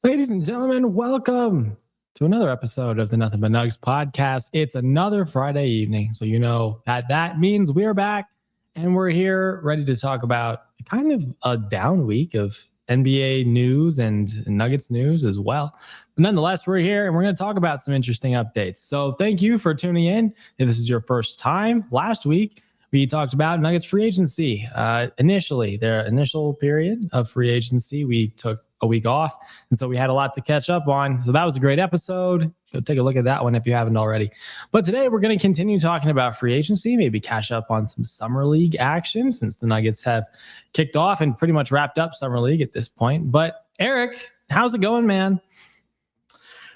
Ladies and gentlemen, welcome to another episode of the Nothing But Nugs podcast. It's another Friday evening, so you know that means we're back and we're here ready to talk about kind of a down week of NBA news and Nuggets news as well. But nonetheless, we're here and we're going to talk about some interesting updates. So thank you for tuning in. If this is your first time, last week we talked about Nuggets free agency. Initially, their initial period of free agency, we took a week off. And so we had a lot to catch up on. So that was a great episode. Go take a look at that one if you haven't already. But today we're going to continue talking about free agency, maybe catch up on some summer league action since the Nuggets have kicked off and pretty much wrapped up summer league at this point. But Eric, how's it going, man?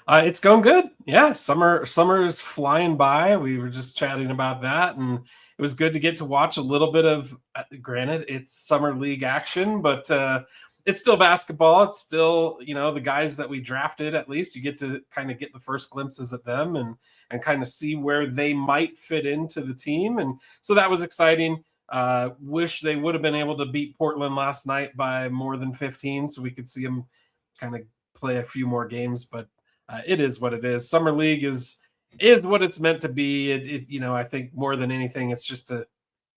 It's going good. Yeah, summer is flying by. We were just chatting about that, and it was good to get to watch a little bit of, granted, it's summer league action, but it's still basketball. It's still, the guys that we drafted, at least you get to kind of get the first glimpses at them and kind of see where they might fit into the team. And so that was exciting. Wish they would have been able to beat Portland last night by more than 15 so we could see them kind of play a few more games, but it is what it is. Summer league is what it's meant to be. I think more than anything, it's just to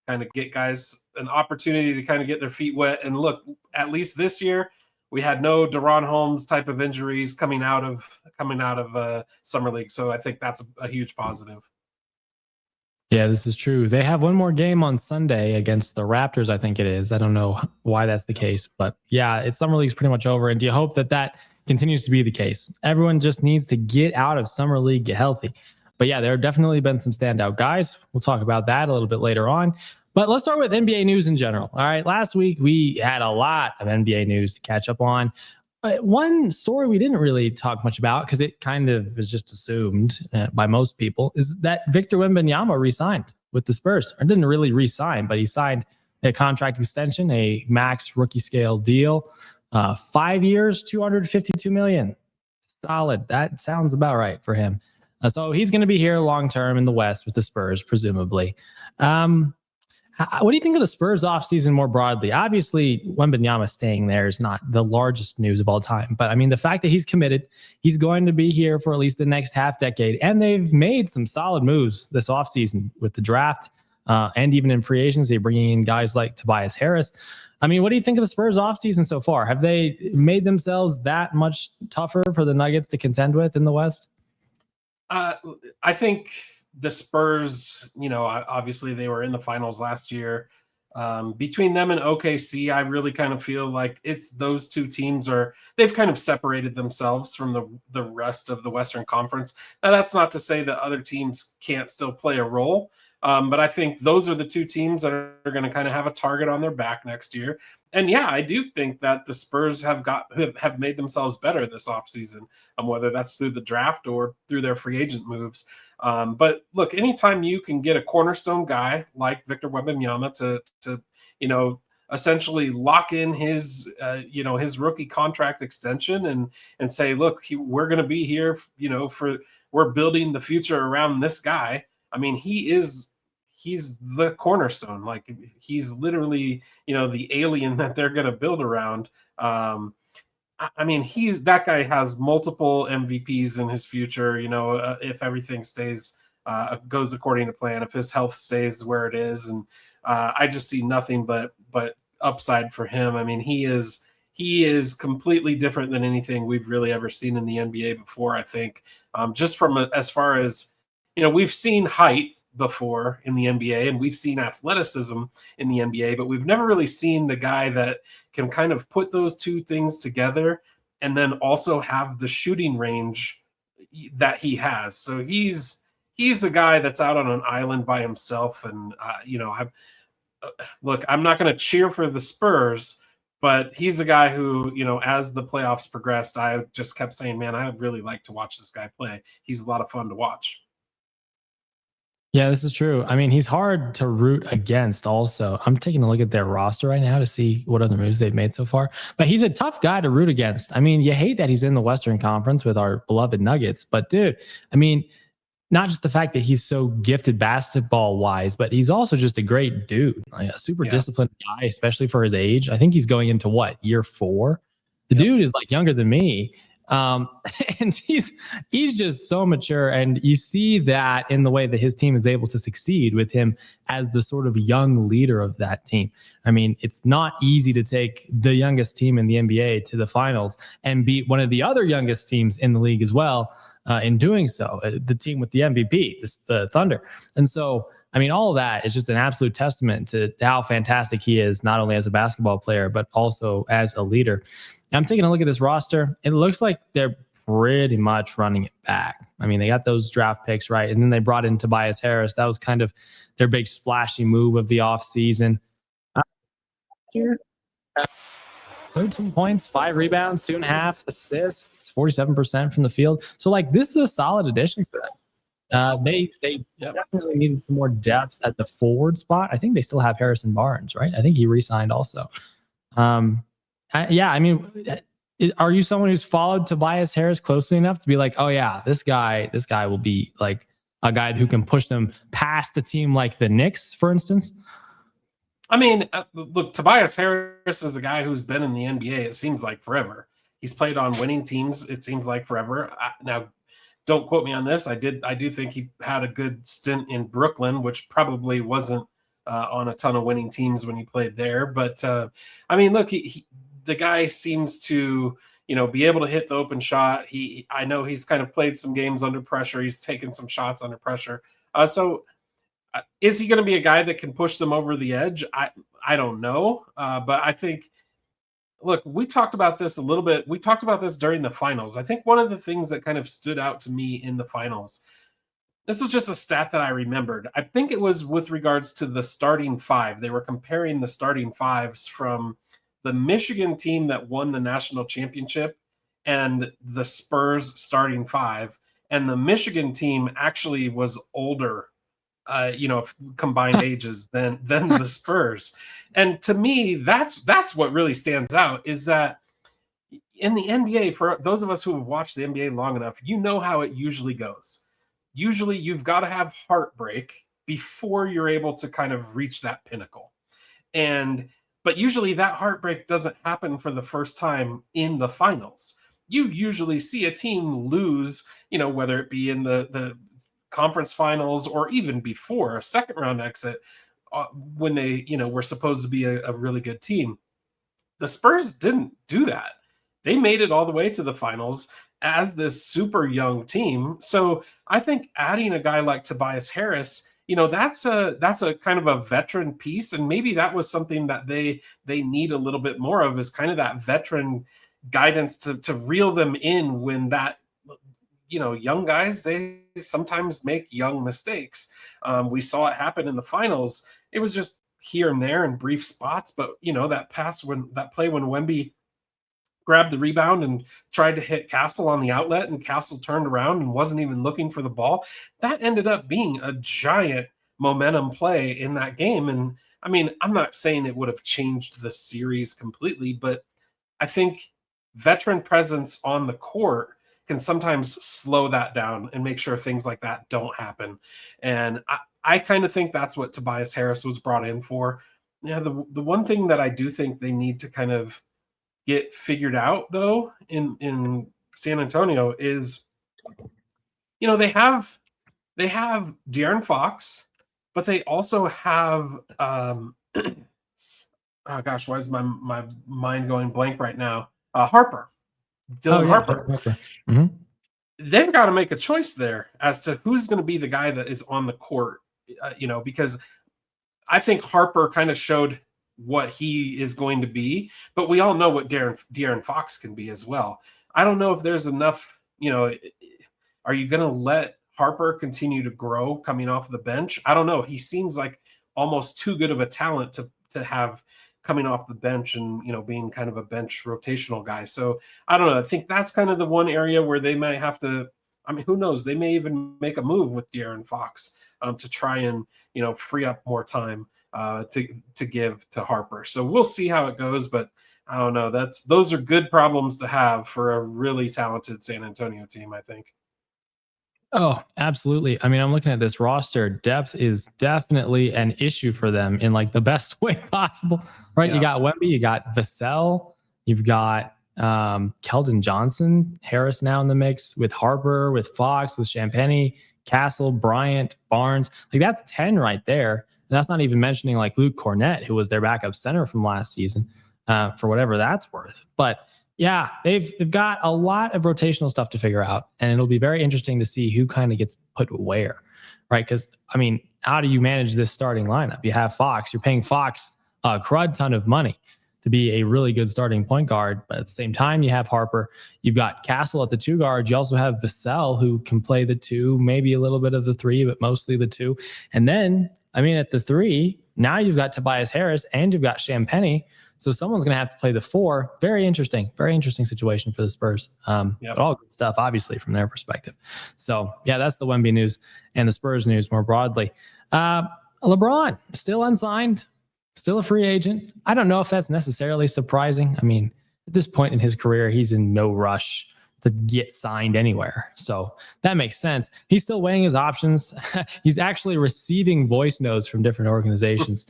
kind of get guys an opportunity to kind of get their feet wet. And look, at least this year, we had no Deron Holmes type of injuries coming out of summer league. So I think that's a huge positive. Yeah, this is true. They have one more game on Sunday against the Raptors, I think it is. I don't know why that's the case, but yeah, it's summer league's pretty much over. And do you hope that continues to be the case? Everyone just needs to get out of summer league, get healthy. But yeah, there have definitely been some standout guys. We'll talk about that a little bit later on. But let's start with NBA news in general. All right, last week we had a lot of NBA news to catch up on. One story we didn't really talk much about because it kind of is just assumed by most people is that Victor Wembanyama re-signed with the Spurs. Or didn't really re-sign, but he signed a contract extension, a max rookie scale deal. 5 years, $252 million. Solid. That sounds about right for him. So he's going to be here long-term in the West with the Spurs, presumably. What do you think of the Spurs offseason more broadly? Obviously, Wembanyama staying there is not the largest news of all time. But, I mean, the fact that he's committed, he's going to be here for at least the next half decade. And they've made some solid moves this offseason with the draft and even in free agency, bringing in guys like Tobias Harris. I mean, what do you think of the Spurs offseason so far? Have they made themselves that much tougher for the Nuggets to contend with in the West? I think the Spurs, obviously they were in the finals last year. Between them and OKC, I really kind of feel like it's those two teams they've kind of separated themselves from the rest of the Western Conference. Now, that's not to say that other teams can't still play a role. But I think those are the two teams that are going to kind of have a target on their back next year. And yeah, I do think that the Spurs have made themselves better this offseason, whether that's through the draft or through their free agent moves. But look, anytime you can get a cornerstone guy like Victor Wembanyama to essentially lock in his rookie contract extension and say, look, we're going to be here, we're building the future around this guy. I mean, he's the cornerstone. Like, he's literally, the alien that they're going to build around. I mean, that guy has multiple MVPs in his future, if everything goes according to plan, if his health stays where it is. And I just see nothing but upside for him. I mean, he is completely different than anything we've really ever seen in the NBA before, I think. Just from as far as, we've seen height before in the NBA and we've seen athleticism in the NBA, but we've never really seen the guy that can kind of put those two things together and then also have the shooting range that he has. So he's a guy that's out on an island by himself. And, look, I'm not going to cheer for the Spurs, but he's a guy who, as the playoffs progressed, I just kept saying, man, I would really like to watch this guy play. He's a lot of fun to watch. Yeah, this is true. I mean, he's hard to root against also. I'm taking a look at their roster right now to see what other moves they've made so far. But he's a tough guy to root against. I mean, you hate that he's in the Western Conference with our beloved Nuggets. But, dude, I mean, not just the fact that he's so gifted basketball-wise, but he's also just a great dude. Like a super disciplined guy, especially for his age. I think he's going into, year 4? The dude is, younger than me. And he's just so mature, and you see that in the way that his team is able to succeed with him as the sort of young leader of that team. I mean, it's not easy to take the youngest team in the NBA to the finals and beat one of the other youngest teams in the league as well. In doing so, the team with the MVP, the Thunder. And so, I mean, all of that is just an absolute testament to how fantastic he is, not only as a basketball player, but also as a leader. I'm taking a look at this roster. It looks like they're pretty much running it back. I mean, they got those draft picks, right? And then they brought in Tobias Harris. That was kind of their big splashy move of the offseason. 13 points, 5 rebounds, 2.5 assists, 47% from the field. So, like, this is a solid addition for them. They definitely needed some more depth at the forward spot. I think they still have Harrison Barnes, right? I think he re-signed also. I mean, are you someone who's followed Tobias Harris closely enough to be like, oh yeah, this guy will be like a guy who can push them past a team like the Knicks, for instance? I mean, look, Tobias Harris is a guy who's been in the NBA, it seems like forever. He's played on winning teams, it seems like forever. Now, don't quote me on this. I do think he had a good stint in Brooklyn, which probably wasn't on a ton of winning teams when he played there. But I mean, look, the guy seems to, be able to hit the open shot. I know he's kind of played some games under pressure. He's taken some shots under pressure. So is he going to be a guy that can push them over the edge? I don't know. But I think, look, we talked about this a little bit. We talked about this during the finals. I think one of the things that kind of stood out to me in the finals, this was just a stat that I remembered. I think it was with regards to the starting five. They were comparing the starting fives from the Michigan team that won the national championship and the Spurs starting five. And the Michigan team actually was older, combined ages than the Spurs. And to me, that's what really stands out, is that in the NBA, for those of us who have watched the NBA long enough, you know how it usually goes. Usually you've got to have heartbreak before you're able to kind of reach that pinnacle. But usually that heartbreak doesn't happen for the first time in the finals. You usually see a team lose, whether it be in the conference finals or even before a second round exit, when they, were supposed to be a really good team. The Spurs didn't do that. They made it all the way to the finals as this super young team. So I think adding a guy like Tobias Harris, that's a kind of a veteran piece. And maybe that was something that they need a little bit more of, is kind of that veteran guidance to reel them in when that, young guys, they sometimes make young mistakes. We saw it happen in the finals. It was just here and there in brief spots, but that play when Wemby grabbed the rebound and tried to hit Castle on the outlet, and Castle turned around and wasn't even looking for the ball, that ended up being a giant momentum play in that game. And I mean, I'm not saying it would have changed the series completely, but I think veteran presence on the court can sometimes slow that down and make sure things like that don't happen. And I kind of think that's what Tobias Harris was brought in for. Yeah, the one thing that I do think they need to kind of get figured out, though, in San Antonio is, they have De'Aaron Fox, but they also have oh gosh, why is my mind going blank right now? Harper. Dylan Harper. Mm-hmm. They've got to make a choice there as to who's going to be the guy that is on the court, because I think Harper kind of showed what he is going to be, but we all know what De'Aaron Fox can be as well. I don't know if there's enough, are you going to let Harper continue to grow coming off the bench? I don't know. He seems like almost too good of a talent to have coming off the bench and, being kind of a bench rotational guy. So I don't know. I think that's kind of the one area where they might have to, I mean, who knows? They may even make a move with De'Aaron Fox to try and, free up more time to give to Harper. So we'll see how it goes, but I don't know. Those are good problems to have for a really talented San Antonio team, I think. Oh, absolutely. I mean, I'm looking at this roster. Depth is definitely an issue for them in like the best way possible, right? Yeah. You got Wemby, you got Vassell, you've got Keldon Johnson, Harris now in the mix with Harper, with Fox, with Champagny, Castle, Bryant, Barnes. Like that's 10 right there. And that's not even mentioning like Luke Cornett, who was their backup center from last season, for whatever that's worth. But yeah, they've got a lot of rotational stuff to figure out, and it'll be very interesting to see who kind of gets put where, right? Because I mean, how do you manage this starting lineup? You have Fox, you're paying Fox a crud ton of money to be a really good starting point guard, but at the same time, you have Harper, you've got Castle at the 2 guard, you also have Vassell who can play the 2, maybe a little bit of the 3, but mostly the 2, and then I mean, at the 3, now you've got Tobias Harris and you've got Champagny. So someone's going to have to play the 4. Very interesting situation for the Spurs. But all good stuff, obviously, from their perspective. So, yeah, that's the Wemby news and the Spurs news more broadly. LeBron, still unsigned, still a free agent. I don't know if that's necessarily surprising. I mean, at this point in his career, he's in no rush to get signed anywhere. So that makes sense. He's still weighing his options. He's actually receiving voice notes from different organizations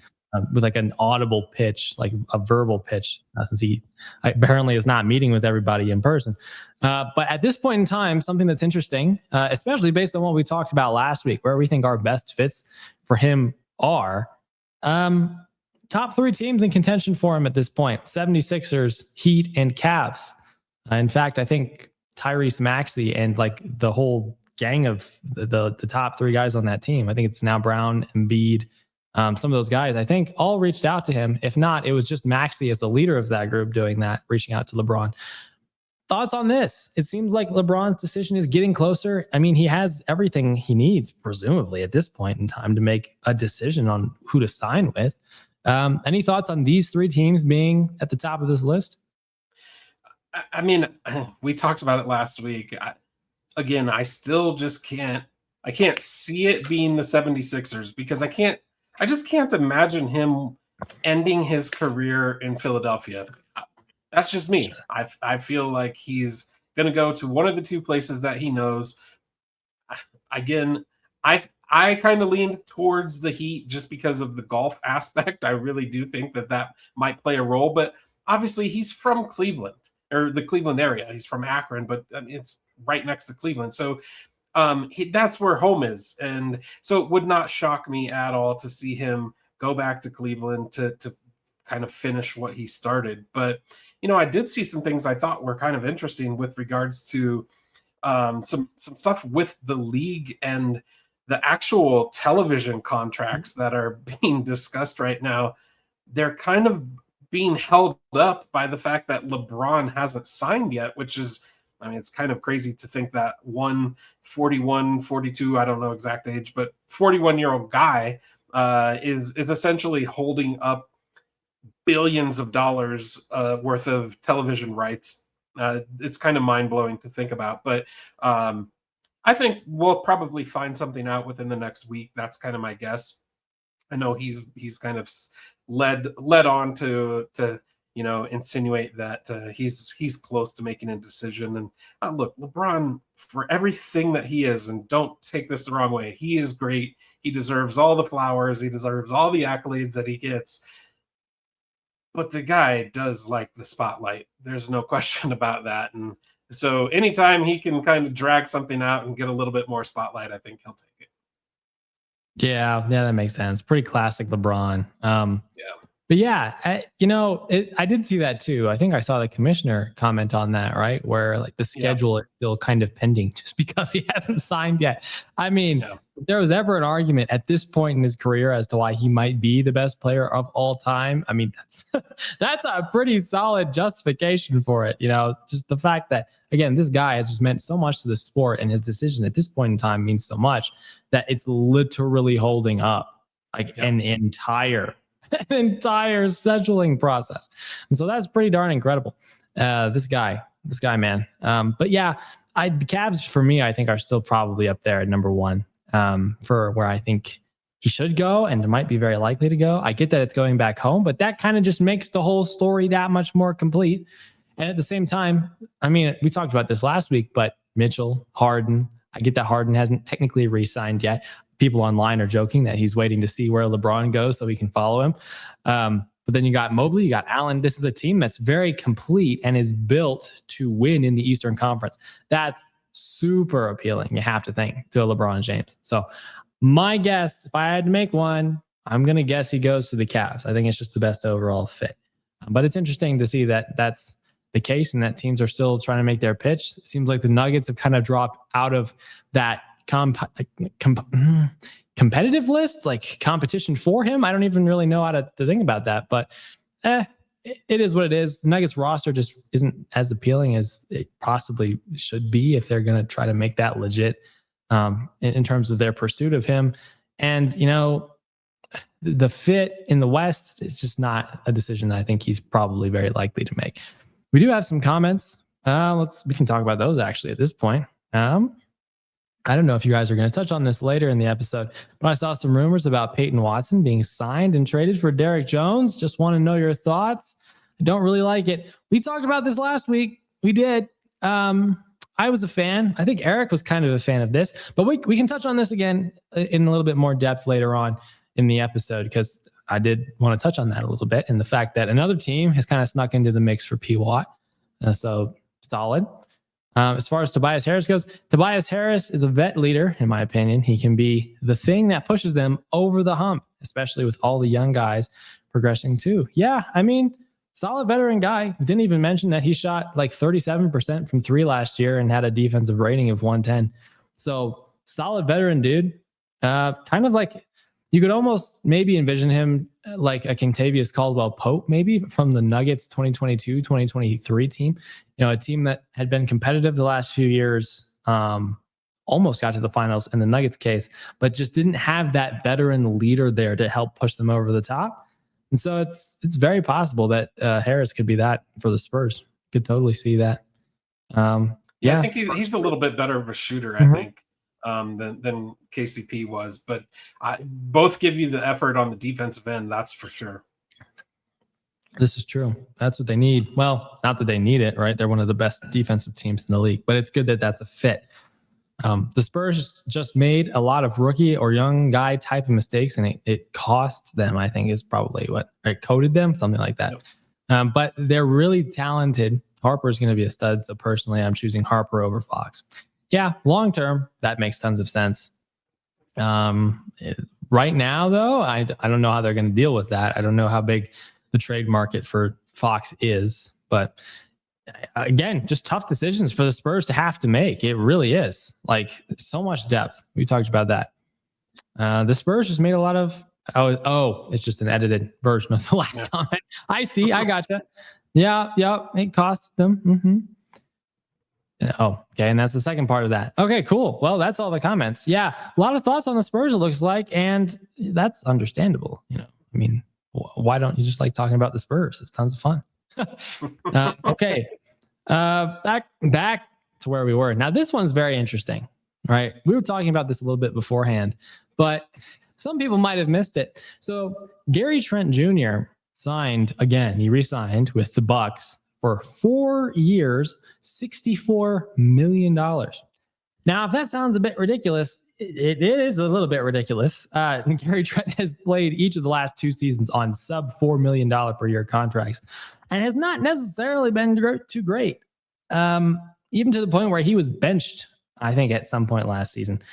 with like an audible pitch, like a verbal pitch, since he apparently is not meeting with everybody in person. But at this point in time, something that's interesting, especially based on what we talked about last week, where we think our best fits for him are, top 3 teams in contention for him at this point: 76ers, Heat, and Cavs. In fact, I think Tyrese Maxey and like the whole gang of the top 3 guys on that team, I think it's now Brown, Embiid, some of those guys, I think all reached out to him. If not, it was just Maxey as the leader of that group doing that, reaching out to LeBron. Thoughts on this? It seems like LeBron's decision is getting closer. I mean, he has everything he needs, presumably, at this point in time to make a decision on who to sign with. Any thoughts on these 3 teams being at the top of this list? I mean, we talked about it last week. I still just can't see it being the 76ers because I just can't imagine him ending his career in Philadelphia. That's just me. I feel like he's going to go to one of the 2 places that he knows. Again, I kind of leaned towards the Heat just because of the golf aspect. I really do think that might play a role, but obviously he's from Cleveland, or the Cleveland area. He's from Akron, but I mean, it's right next to Cleveland. So that's where home is. And so it would not shock me at all to see him go back to Cleveland to kind of finish what he started. But, you know, I did see some things I thought were kind of interesting with regards to some stuff with the league and the actual television contracts that are being discussed right now. They're kind of being held up by the fact that LeBron hasn't signed yet, which is, I mean, it's kind of crazy to think that 41, 42, I don't know exact age, but 41-year-old guy is essentially holding up billions of dollars worth of television rights. It's kind of mind-blowing to think about, but I think we'll probably find something out within the next week. That's kind of my guess. I know he's kind of led on to insinuate that he's close to making a decision. And look, LeBron, for everything that he is, and don't take this the wrong way, he is great. He deserves all the flowers. He deserves all the accolades that he gets. But the guy does like the spotlight. There's no question about that. And so anytime he can kind of drag something out and get a little bit more spotlight, I think he'll take it. Yeah, that makes sense. Pretty classic LeBron. Yeah. But yeah, I did see that too. I think I saw the commissioner comment on that, right? Where like the schedule is still kind of pending just because he hasn't signed yet. I mean, if there was ever an argument at this point in his career as to why he might be the best player of all time, I mean, that's a pretty solid justification for it. You know, just the fact that, again, this guy has just meant so much to the sport, and his decision at this point in time means so much that it's literally holding up like an entire scheduling process. And so that's pretty darn incredible. This guy, man. But yeah, the Cavs for me, I think are still probably up there at number 1 for where I think he should go and might be very likely to go. I get that it's going back home, but that kind of just makes the whole story that much more complete. And at the same time, I mean, we talked about this last week, but Mitchell, Harden, I get that Harden hasn't technically re-signed yet. People online are joking that he's waiting to see where LeBron goes so he can follow him. But then you got Mobley, you got Allen. This is a team that's very complete and is built to win in the Eastern Conference. That's super appealing, you have to think, to LeBron James. So my guess, if I had to make one, I'm going to guess he goes to the Cavs. I think it's just the best overall fit. But it's interesting to see that that's the case and that teams are still trying to make their pitch. It seems like the Nuggets have kind of dropped out of that competitive list, like competition for him. I don't even really know how to think about that, but it is what it is. The Nuggets roster just isn't as appealing as it possibly should be if they're going to try to make that legit in terms of their pursuit of him. And, you know, the fit in the West is just not a decision that I think he's probably very likely to make. We do have some comments. We can talk about those actually at this point. I don't know if you guys are going to touch on this later in the episode, but I saw some rumors about Peyton Watson being signed and traded for Derrick Jones. Just want to know your thoughts. I don't really like it. We talked about this last week. We did. I was a fan. I think Eric was kind of a fan of this, but we can touch on this again in a little bit more depth later on in the episode, because I did want to touch on that a little bit, and the fact that another team has kind of snuck into the mix for P. Watt. So solid. As far as Tobias Harris goes, Tobias Harris is a vet leader, in my opinion. He can be the thing that pushes them over the hump, especially with all the young guys progressing too. Yeah, I mean, solid veteran guy. Didn't even mention that he shot like 37% from three last year and had a defensive rating of 110. So solid veteran dude. Kind of like, you could almost maybe envision him like a Kentavious Caldwell-Pope, maybe from the Nuggets 2022-2023 team. You know, a team that had been competitive the last few years, almost got to the finals in the Nuggets case, but just didn't have that veteran leader there to help push them over the top. And so it's very possible that Harris could be that for the Spurs. Could totally see that. I think he's a little bit better of a shooter, I think. Than KCP was, but both give you the effort on the defensive end. That's for sure. This is true. That's what they need. Well, not that they need it, right? They're one of the best defensive teams in the league, but it's good that that's a fit. The Spurs just made a lot of rookie or young guy type of mistakes, and it cost them, I think, is probably what it coded them, something like that. Yep. But they're really talented. Harper's going to be a stud. So personally, I'm choosing Harper over Fox. Yeah, long term, that makes tons of sense. Right now, though, I don't know how they're going to deal with that. I don't know how big the trade market for Fox is. But again, just tough decisions for the Spurs to have to make. It really is. Like, so much depth. We talked about that. The Spurs just made a lot of... Oh, it's just an edited version of the last comment. I see. I gotcha. Yeah, it costs them. Oh, okay. And that's the second part of that. Okay, cool. Well, that's all the comments. Yeah, a lot of thoughts on the Spurs, it looks like, and that's understandable. You know, I mean, why don't you just like talking about the Spurs? It's tons of fun. Okay. Back to where we were. Now, this one's very interesting, right? We were talking about this a little bit beforehand, but some people might have missed it. So Gary Trent Jr. signed again. He re-signed with the Bucks for 4 years, $64 million. Now, if that sounds a bit ridiculous, it is a little bit ridiculous. Gary Trent has played each of the last 2 seasons on sub $4 million per year contracts and has not necessarily been too great. Even to the point where he was benched, I think, at some point last season.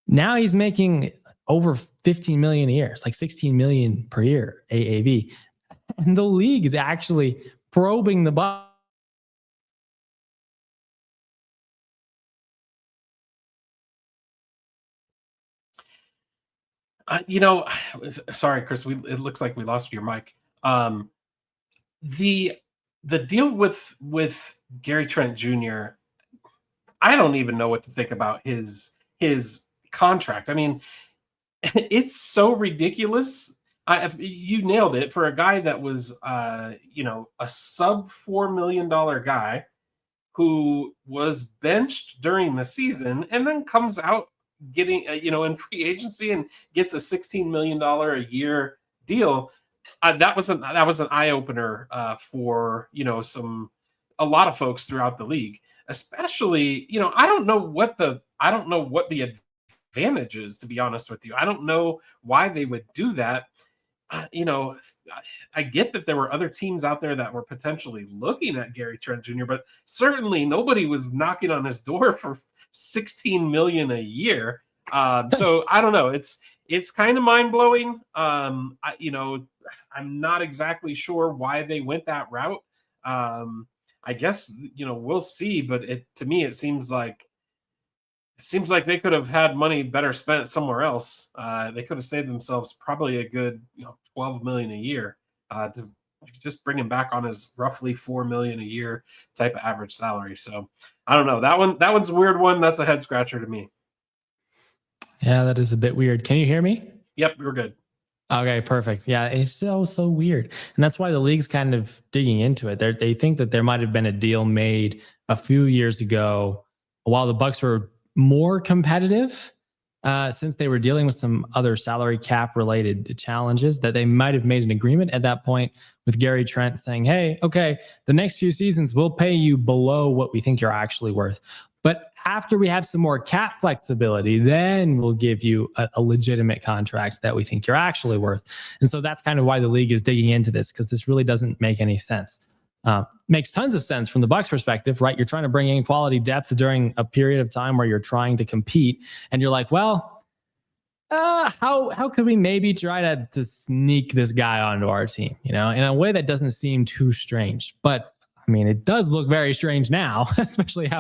Now he's making over $15 million a year. It's like $16 million per year AAV. And the league is actually probing the Bucks. Sorry, Chris. It looks like we lost your mic. The deal with Gary Trent Jr. I don't even know what to think about his contract. I mean, it's so ridiculous. You nailed it. For a guy that was, a sub $4 million guy who was benched during the season and then comes out getting, in free agency and gets a $16 million a year deal. That was an eye opener for a lot of folks throughout the league, especially. I don't know what the advantage is, to be honest with you. I don't know why they would do that. You know, I get that there were other teams out there that were potentially looking at Gary Trent Jr., but certainly nobody was knocking on his door for 16 million a year. So I don't know. It's kind of mind blowing. I'm not exactly sure why they went that route. I guess we'll see, but to me it seems like they could have had money better spent somewhere else. They could have saved themselves probably a good 12 million a year to just bring him back on his roughly 4 million a year type of average salary. So I don't know, that one's a weird one. That's a head scratcher to me. Yeah, that is a bit weird. Can you hear me? Yep, we're good. Okay, perfect. Yeah, it's so weird, and that's why the league's kind of digging into it. They think that there might have been a deal made a few years ago while the Bucks were more competitive, since they were dealing with some other salary cap related challenges. That they might have made an agreement at that point with Gary Trent saying, "Hey, okay, the next few seasons we'll pay you below what we think you're actually worth, but after we have some more cap flexibility, then we'll give you a legitimate contract that we think you're actually worth." And so that's kind of why the league is digging into this, because this really doesn't make any sense. Makes tons of sense from the Bucks perspective, right? You're trying to bring in quality depth during a period of time where you're trying to compete, and you're like, well, how could we maybe try to sneak this guy onto our team, in a way that doesn't seem too strange. But I mean, it does look very strange now, especially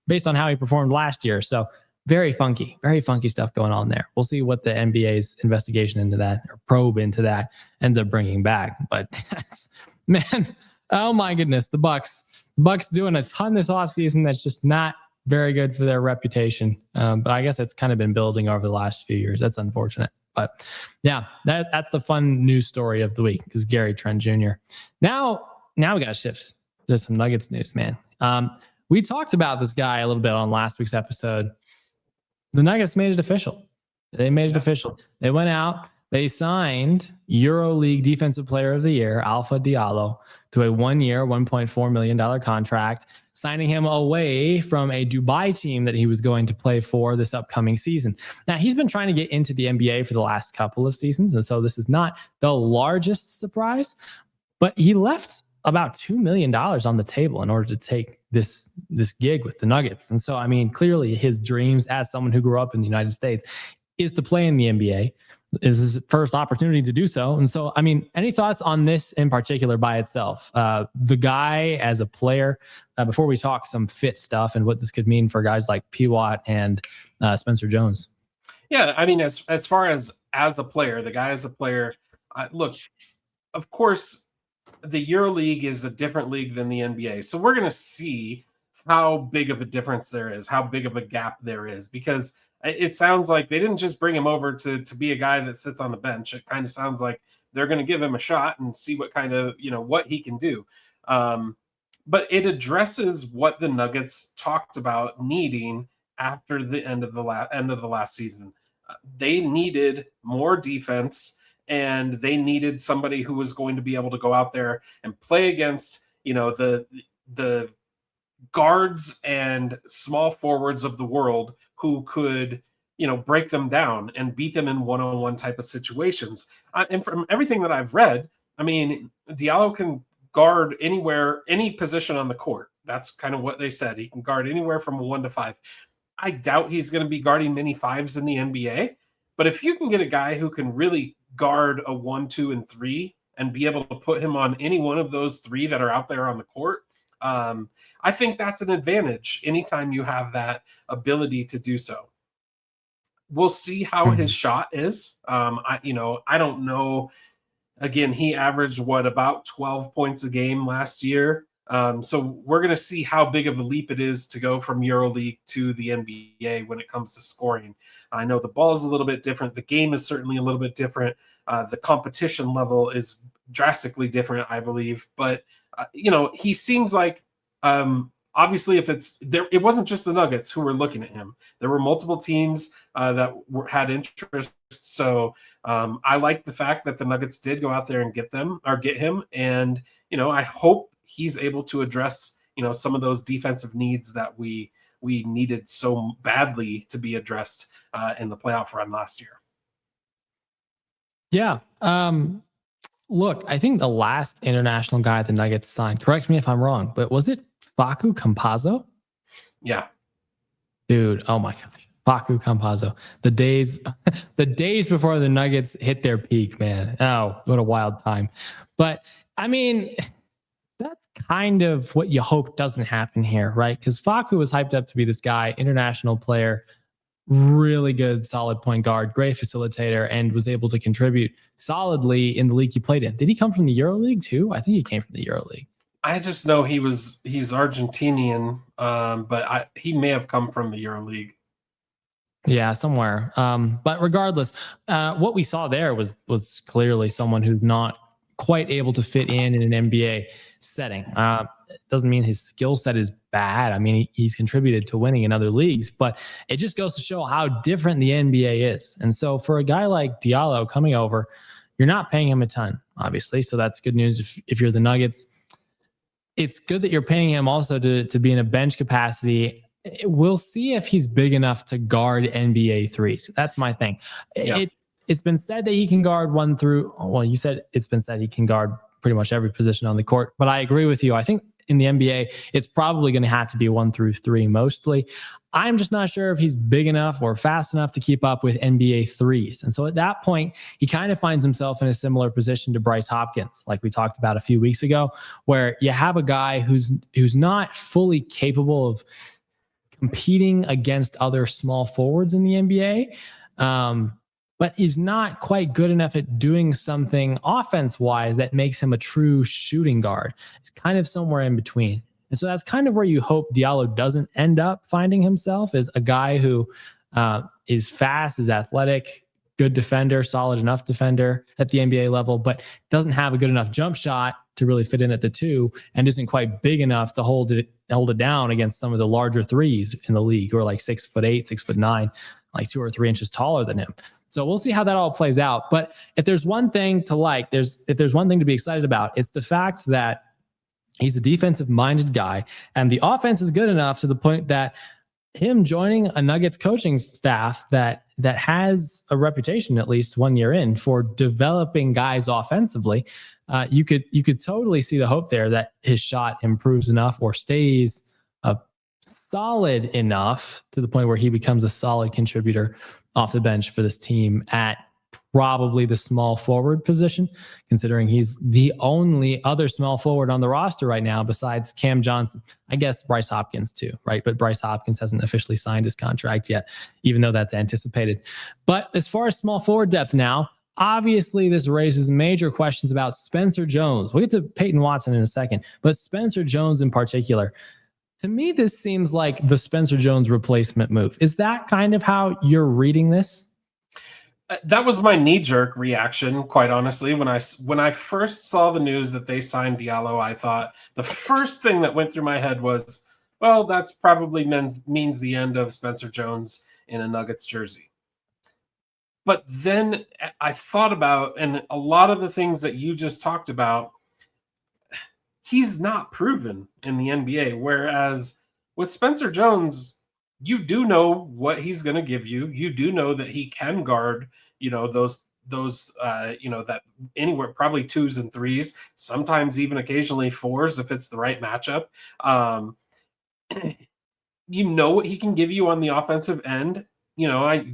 based on how he performed last year. So very funky stuff going on there. We'll see what the NBA's investigation into that, or probe into that, ends up bringing back. But man, oh my goodness, the Bucks doing a ton this offseason that's just not very good for their reputation. But I guess it's kind of been building over the last few years. That's unfortunate. But yeah, that's the fun news story of the week, is Gary Trent Jr. Now we got to shift to some Nuggets news, man. We talked about this guy a little bit on last week's episode. The Nuggets made it official. They made it official. They went out, they signed EuroLeague Defensive Player of the Year, Alpha Diallo, to a 1-year, $1.4 million contract, signing him away from a Dubai team that he was going to play for this upcoming season. Now, he's been trying to get into the NBA for the last couple of seasons, and so this is not the largest surprise, but he left about $2 million on the table in order to take this gig with the Nuggets. And so, I mean, clearly his dreams as someone who grew up in the United States is to play in the NBA. Is his first opportunity to do so. And so, I mean, any thoughts on this in particular by itself? The guy as a player, before we talk some fit stuff and what this could mean for guys like P. Watt and Spencer Jones. Yeah, I mean, as far as a player, the guy as a player, look, of course, the EuroLeague is a different league than the NBA. So we're going to see how big of a difference there is, how big of a gap there is, because it sounds like they didn't just bring him over to be a guy that sits on the bench. It kind of sounds like they're going to give him a shot and see what kind of, what he can do. But it addresses what the Nuggets talked about needing after the end of the last season. They needed more defense, and they needed somebody who was going to be able to go out there and play against, the guards and small forwards of the world who could, break them down and beat them in one-on-one type of situations. And from everything that I've read, I mean, Diallo can guard anywhere, any position on the court. That's kind of what they said. He can guard anywhere from a 1 to 5. I doubt he's going to be guarding many 5s in the NBA. But if you can get a guy who can really guard a 1, 2, and 3 and be able to put him on any one of those 3 that are out there on the court, I think that's an advantage anytime you have that ability to do so. We'll see how his shot is. I don't know. Again, he averaged about 12 points a game last year. So we're going to see how big of a leap it is to go from EuroLeague to the NBA when it comes to scoring. I know the ball is a little bit different. The game is certainly a little bit different. The competition level is drastically different, I believe. But, he seems like, obviously, if it's there, it wasn't just the Nuggets who were looking at him. There were multiple teams that had interest. So I like the fact that the Nuggets did go out there and get him. And, I hope he's able to address, some of those defensive needs that we needed so badly to be addressed in the playoff run last year. Yeah. Look, I think the last international guy the Nuggets signed, correct me if I'm wrong, but was it Facu Campazzo? Yeah. Dude, oh my gosh. Facu Campazzo. The days the days before the Nuggets hit their peak, man. Oh, what a wild time. But I mean, that's kind of what you hope doesn't happen here, right? Because Facu was hyped up to be this guy, international player, really good, solid point guard, great facilitator, and was able to contribute solidly in the league he played in. Did he come from the EuroLeague too? I think he came from the EuroLeague. I just know he's Argentinian, but he may have come from the EuroLeague. Yeah, somewhere. But regardless, what we saw there was clearly someone who's not quite able to fit in an NBA setting. It doesn't mean his skill set is bad. I mean, he's contributed to winning in other leagues, but it just goes to show how different the NBA is. And so for a guy like Diallo coming over, you're not paying him a ton, obviously. So that's good news if you're the Nuggets. It's good that you're paying him also to be in a bench capacity. We'll see if he's big enough to guard NBA threes. That's my thing. Yeah. It's been said that he can guard one through. Well, you said it's been said he can guard pretty much every position on the court, but I agree with you. I think in the NBA, it's probably going to have to be 1 through 3 mostly. I'm just not sure if he's big enough or fast enough to keep up with NBA threes. And so at that point, he kind of finds himself in a similar position to Bryce Hopkins, like we talked about a few weeks ago, where you have a guy who's not fully capable of competing against other small forwards in the NBA, but is not quite good enough at doing something offense-wise that makes him a true shooting guard. It's kind of somewhere in between. And so that's kind of where you hope Diallo doesn't end up finding himself, as a guy who is fast, is athletic, good defender, solid enough defender at the NBA level, but doesn't have a good enough jump shot to really fit in at the 2, and isn't quite big enough to hold it down against some of the larger threes in the league who are like 6'8", 6'9", like 2 or 3 inches taller than him. So we'll see how that all plays out. But if there's one thing to like, if there's one thing to be excited about, it's the fact that he's a defensive-minded guy, and the offense is good enough to the point that him joining a Nuggets coaching staff that has a reputation, at least 1 year in, for developing guys offensively, you could totally see the hope there that his shot improves enough or stays solid enough to the point where he becomes a solid contributor off the bench for this team at probably the small forward position, considering he's the only other small forward on the roster right now besides Cam Johnson. I guess Bryce Hopkins too, right? But Bryce Hopkins hasn't officially signed his contract yet, even though that's anticipated. But as far as small forward depth now, obviously this raises major questions about Spencer Jones. We'll get to Peyton Watson in a second, but Spencer Jones in particular. To me, this seems like the Spencer Jones replacement move. Is that kind of how you're reading this? That was my knee-jerk reaction, quite honestly. When I first saw the news that they signed Diallo, I thought the first thing that went through my head was, well, that's probably means the end of Spencer Jones in a Nuggets jersey. But then I thought about, and a lot of the things that you just talked about, he's not proven in the NBA. Whereas with Spencer Jones, you do know what he's going to give you. You do know that he can guard, those that anywhere, probably 2s and 3s, sometimes even occasionally 4s if it's the right matchup. You know what he can give you on the offensive end.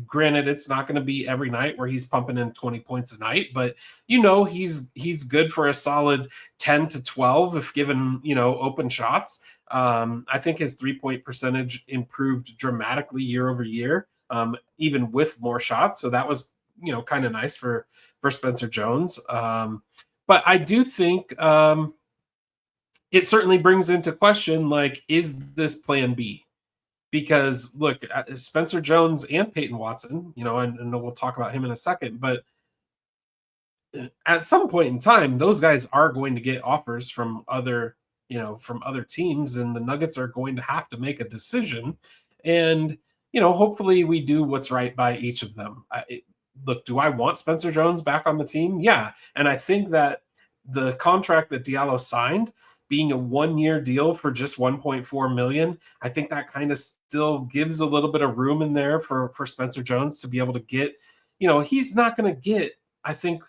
Granted, it's not going to be every night where he's pumping in 20 points a night, but he's good for a solid 10 to 12 if given open shots. I think his 3-point percentage improved dramatically year over year, even with more shots. So that was kind of nice for Spencer Jones. But I do think it certainly brings into question, like, is this plan B? Because look, Spencer Jones and Peyton Watson, and we'll talk about him in a second, but at some point in time, those guys are going to get offers from other teams, and the Nuggets are going to have to make a decision. And, hopefully we do what's right by each of them. Look, do I want Spencer Jones back on the team? Yeah. And I think that the contract that Diallo signed, being a 1-year deal for just $1.4 million, I think that kind of still gives a little bit of room in there for Spencer Jones to be able to get, he's not going to get, I think,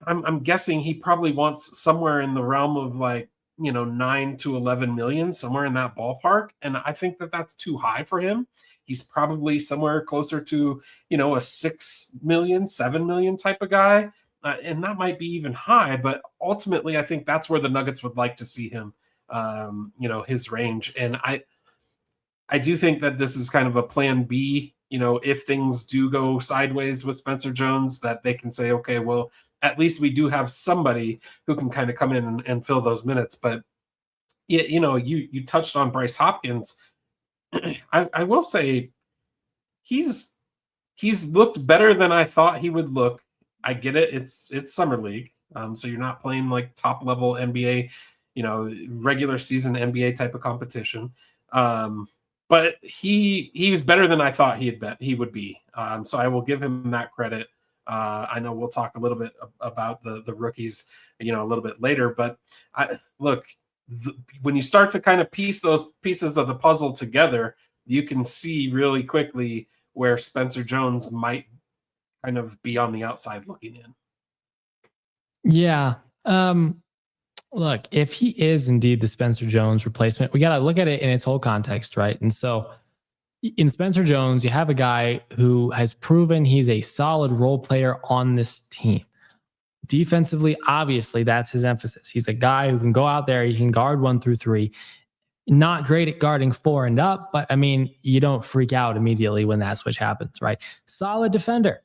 I'm guessing he probably wants somewhere in the realm of like, 9 to 11 million, somewhere in that ballpark. And I think that that's too high for him. He's probably somewhere closer to, a 6 million, 7 million type of guy. And that might be even high, but ultimately, I think that's where the Nuggets would like to see him, his range. And I do think that this is kind of a plan B, if things do go sideways with Spencer Jones, that they can say, okay, well, at least we do have somebody who can kind of come in and fill those minutes. But you touched on Bryce Hopkins. I will say he's looked better than I thought he would look. I get it. It's summer league. So you're not playing like top level NBA, regular season NBA type of competition. But he was better than I thought he would be. So I will give him that credit. I know we'll talk a little bit about the rookies, a little bit later. But when you start to kind of piece those pieces of the puzzle together, you can see really quickly where Spencer Jones might kind of be on the outside looking in. Yeah. Look, if he is indeed the Spencer Jones replacement, we got to look at it in its whole context, right? And so in Spencer Jones, you have a guy who has proven he's a solid role player on this team. Defensively, obviously, that's his emphasis. He's a guy who can go out there, he can guard 1 through 3. Not great at guarding 4 and up, but I mean, you don't freak out immediately when that switch happens, right? Solid defender.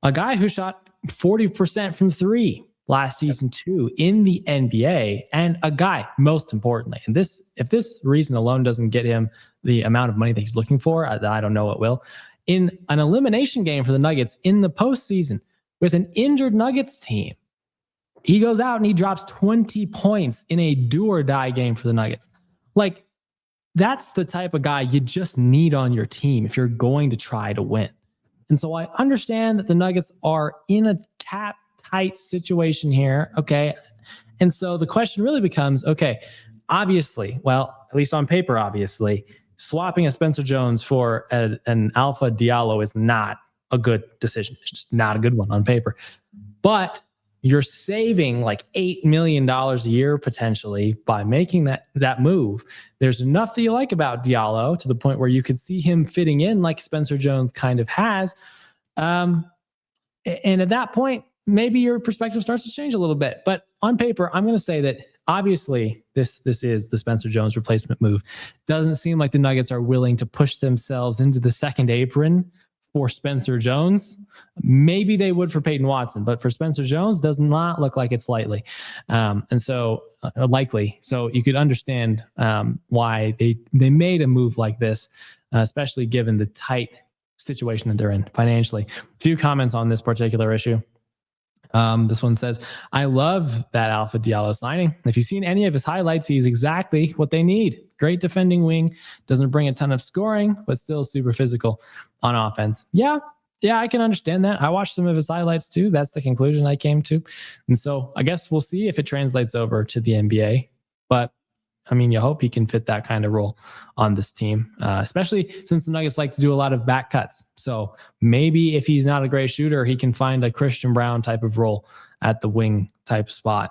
A guy who shot 40% from 3 last season too in the NBA, and a guy, most importantly, and if this reason alone doesn't get him the amount of money that he's looking for, I don't know what will. In an elimination game for the Nuggets in the postseason with an injured Nuggets team, he goes out and he drops 20 points in a do or die game for the Nuggets. Like, that's the type of guy you just need on your team if you're going to try to win. And so I understand that the Nuggets are in a tight situation here. Okay. And so the question really becomes, okay, obviously, well, at least on paper, obviously, swapping a Spencer Jones for an Alpha Diallo is not a good decision. It's just not a good one on paper. But you're saving like $8 million a year potentially by making that move. There's enough that you like about Diallo to the point where you could see him fitting in like Spencer Jones kind of has. And at that point, maybe your perspective starts to change a little bit. But on paper, I'm going to say that obviously this is the Spencer Jones replacement move. Doesn't seem like the Nuggets are willing to push themselves into the second apron for Spencer Jones. Maybe they would for Peyton Watson, but for Spencer Jones, does not look like it's likely. And so likely. So you could understand why they made a move like this, especially given the tight situation that they're in financially. A few comments on this particular issue. This one says, I love that Alpha Diallo signing. If you've seen any of his highlights, he's exactly what they need. Great defending wing, doesn't bring a ton of scoring, but still super physical on offense. Yeah, I can understand that. I watched some of his highlights too. That's the conclusion I came to. And so I guess we'll see if it translates over to the NBA. But I mean, you hope he can fit that kind of role on this team, especially since the Nuggets like to do a lot of back cuts. So maybe if he's not a great shooter, he can find a Christian Brown type of role at the wing type spot.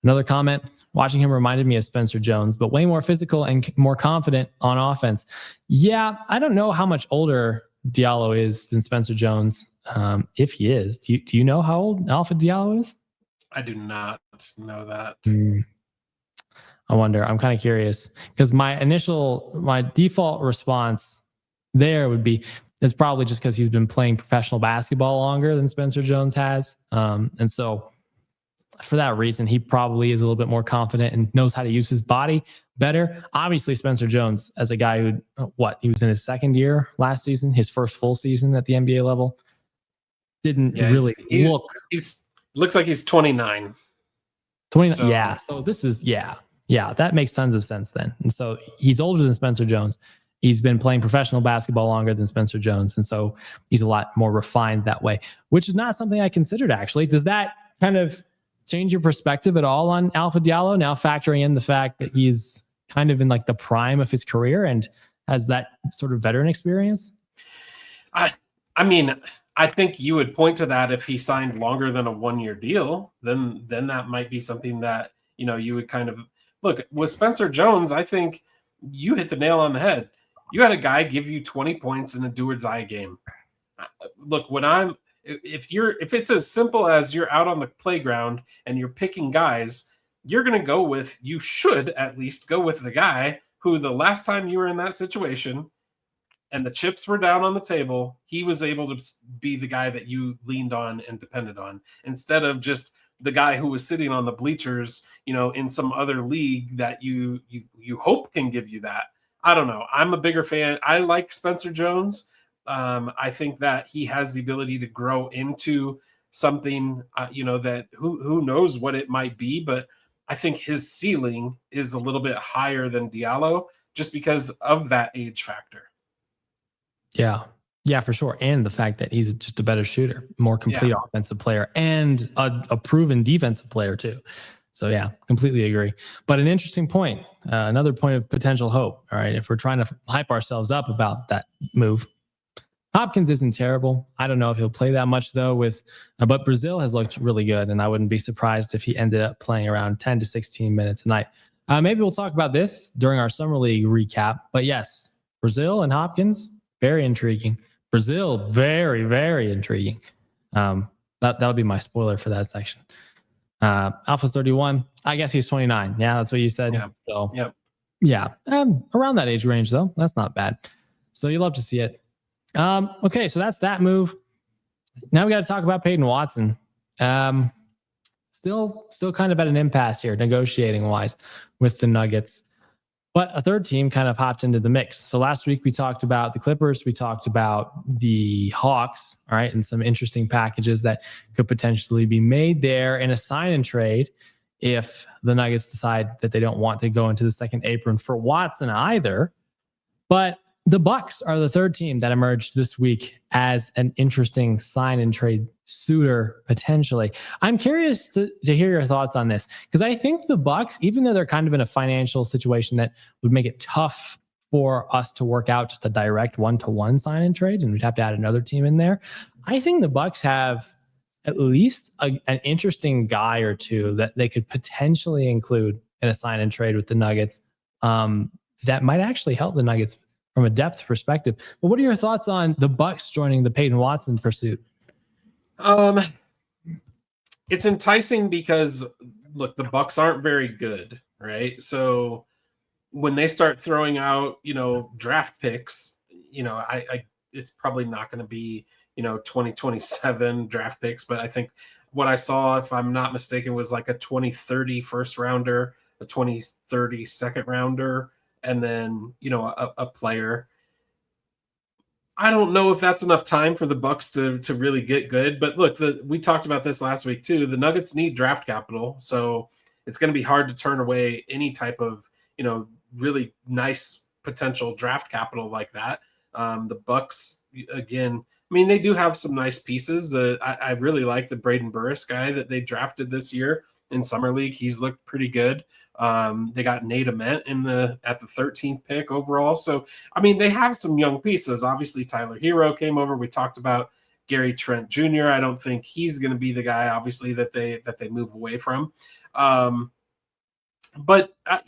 Another comment, watching him reminded me of Spencer Jones, but way more physical and more confident on offense. Yeah, I don't know how much older Diallo is than Spencer Jones. If he is, do you know how old Alpha Diallo is? I do not know that. I wonder. I'm kind of curious because my default response there would be it's probably just because he's been playing professional basketball longer than Spencer Jones has. And so for that reason, he probably is a little bit more confident and knows how to use his body better. Obviously, Spencer Jones, as a guy who, he was in his second year last season, his first full season at the NBA level, didn't really look. Looks like he's 29. 29. So, yeah. So this is, yeah, that makes tons of sense then. And so he's older than Spencer Jones. He's been playing professional basketball longer than Spencer Jones. And so he's a lot more refined that way, which is not something I considered actually. Does that kind of change your perspective at all on Alpha Diallo, now factoring in the fact that he's kind of in like the prime of his career and has that sort of veteran experience? I mean, I think you would point to that if he signed longer than a 1-year deal, then that might be something that, you would kind of look with Spencer Jones. I think you hit the nail on the head. You had a guy give you 20 points in a do or die game. Look, if it's as simple as you're out on the playground and you're picking guys, you should at least go with the guy who the last time you were in that situation and the chips were down on the table, he was able to be the guy that you leaned on and depended on, instead of just the guy who was sitting on the bleachers, in some other league that you hope can give you that. I don't know. I'm a bigger fan. I like Spencer Jones. I think that he has the ability to grow into something, that who knows what it might be, but I think his ceiling is a little bit higher than Diallo just because of that age factor. Yeah. Yeah, for sure. And the fact that he's just a better shooter, more complete offensive player, and a proven defensive player too. So yeah, completely agree. But an interesting point, another point of potential hope. All right. If we're trying to hype ourselves up about that move, Hopkins isn't terrible. I don't know if he'll play that much though but Brazil has looked really good. And I wouldn't be surprised if he ended up playing around 10 to 16 minutes a night. Maybe we'll talk about this during our summer league recap, but yes, Brazil and Hopkins, very intriguing. Brazil, very, very intriguing. That'll be my spoiler for that section. Alpha's 31. I guess he's 29. Yeah, that's what you said. Yeah. So yep. Yeah. Around that age range though. That's not bad. So you love to see it. Okay, so that's that move. Now we got to talk about Peyton Watson. Still kind of at an impasse here, negotiating wise with the Nuggets. But a third team kind of hopped into the mix. So last week we talked about the Clippers, we talked about the Hawks, all right, and some interesting packages that could potentially be made there in a sign and trade if the Nuggets decide that they don't want to go into the second apron for Watson either. But the Bucks are the third team that emerged this week as an interesting sign and trade suitor potentially. I'm curious to hear your thoughts on this, because I think the Bucks, even though they're kind of in a financial situation that would make it tough for us to work out just a direct one-to-one sign and trade, and we'd have to add another team in there, I think the Bucks have at least an interesting guy or two that they could potentially include in a sign and trade with the Nuggets that might actually help the Nuggets from a depth perspective. But what are your thoughts on the Bucks joining the Peyton Watson pursuit? It's enticing because look, the Bucks aren't very good, right? So when they start throwing out, draft picks, it's probably not going to be, 2027 draft picks, but I think what I saw, if I'm not mistaken, was like a 2030 first rounder, a 2030 second rounder, and then, a player. I don't know if that's enough time for the Bucks to really get good, but look, we talked about this last week too. The Nuggets need draft capital, so it's going to be hard to turn away any type of, really nice potential draft capital like that. The Bucks, again, I mean, they do have some nice pieces. I really like the Braden Burris guy that they drafted this year in Summer League. He's looked pretty good. They got Nate Ament at the 13th pick overall. So, I mean, they have some young pieces. Obviously, Tyler Hero came over. We talked about Gary Trent Jr. I don't think he's going to be the guy, obviously, that they move away from. But I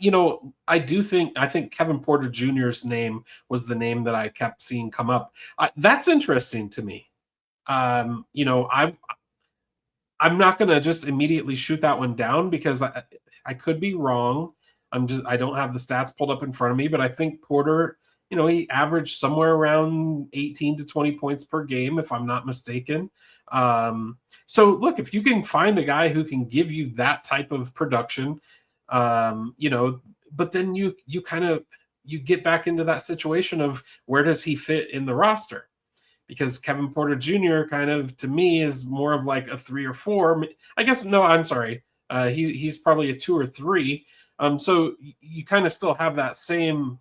think Kevin Porter Jr.'s name was the name that I kept seeing come up. That's interesting to me. I'm not going to just immediately shoot that one down because I could be wrong. I don't have the stats pulled up in front of me, but I think Porter, he averaged somewhere around 18 to 20 points per game, if I'm not mistaken. So look, if you can find a guy who can give you that type of production, but then you get back into that situation of where does he fit in the roster? Because Kevin Porter Jr. kind of, to me, is more of like a 3 or 4. I guess, no, I'm sorry. He's probably a 2 or 3. So you kind of still have that same,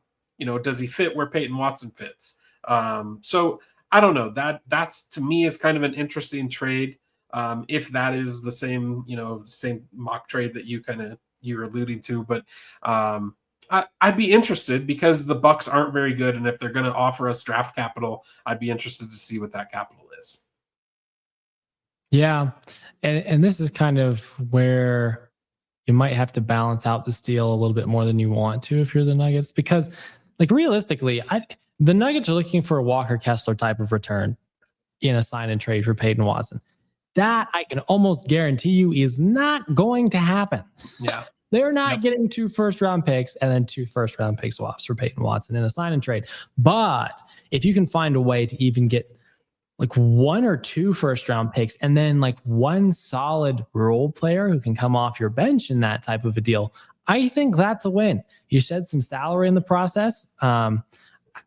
does he fit where Peyton Watson fits? So I don't know. That's to me is kind of an interesting trade. If that is the same, same mock trade that you're alluding to, but I'd be interested because the Bucks aren't very good, and if they're going to offer us draft capital, I'd be interested to see what that capital is. Yeah. And this is kind of where you might have to balance out the steal a little bit more than you want to if you're the Nuggets, because like realistically, the Nuggets are looking for a Walker Kessler type of return in a sign and trade for Peyton Watson. That I can almost guarantee you is not going to happen. Yeah. They're not getting 2 first-round picks and then 2 first-round pick swaps for Peyton Watson in a sign and trade. But if you can find a way to even get like 1 or 2 first-round picks and then like 1 solid role player who can come off your bench in that type of a deal, I think that's a win. You shed some salary in the process. I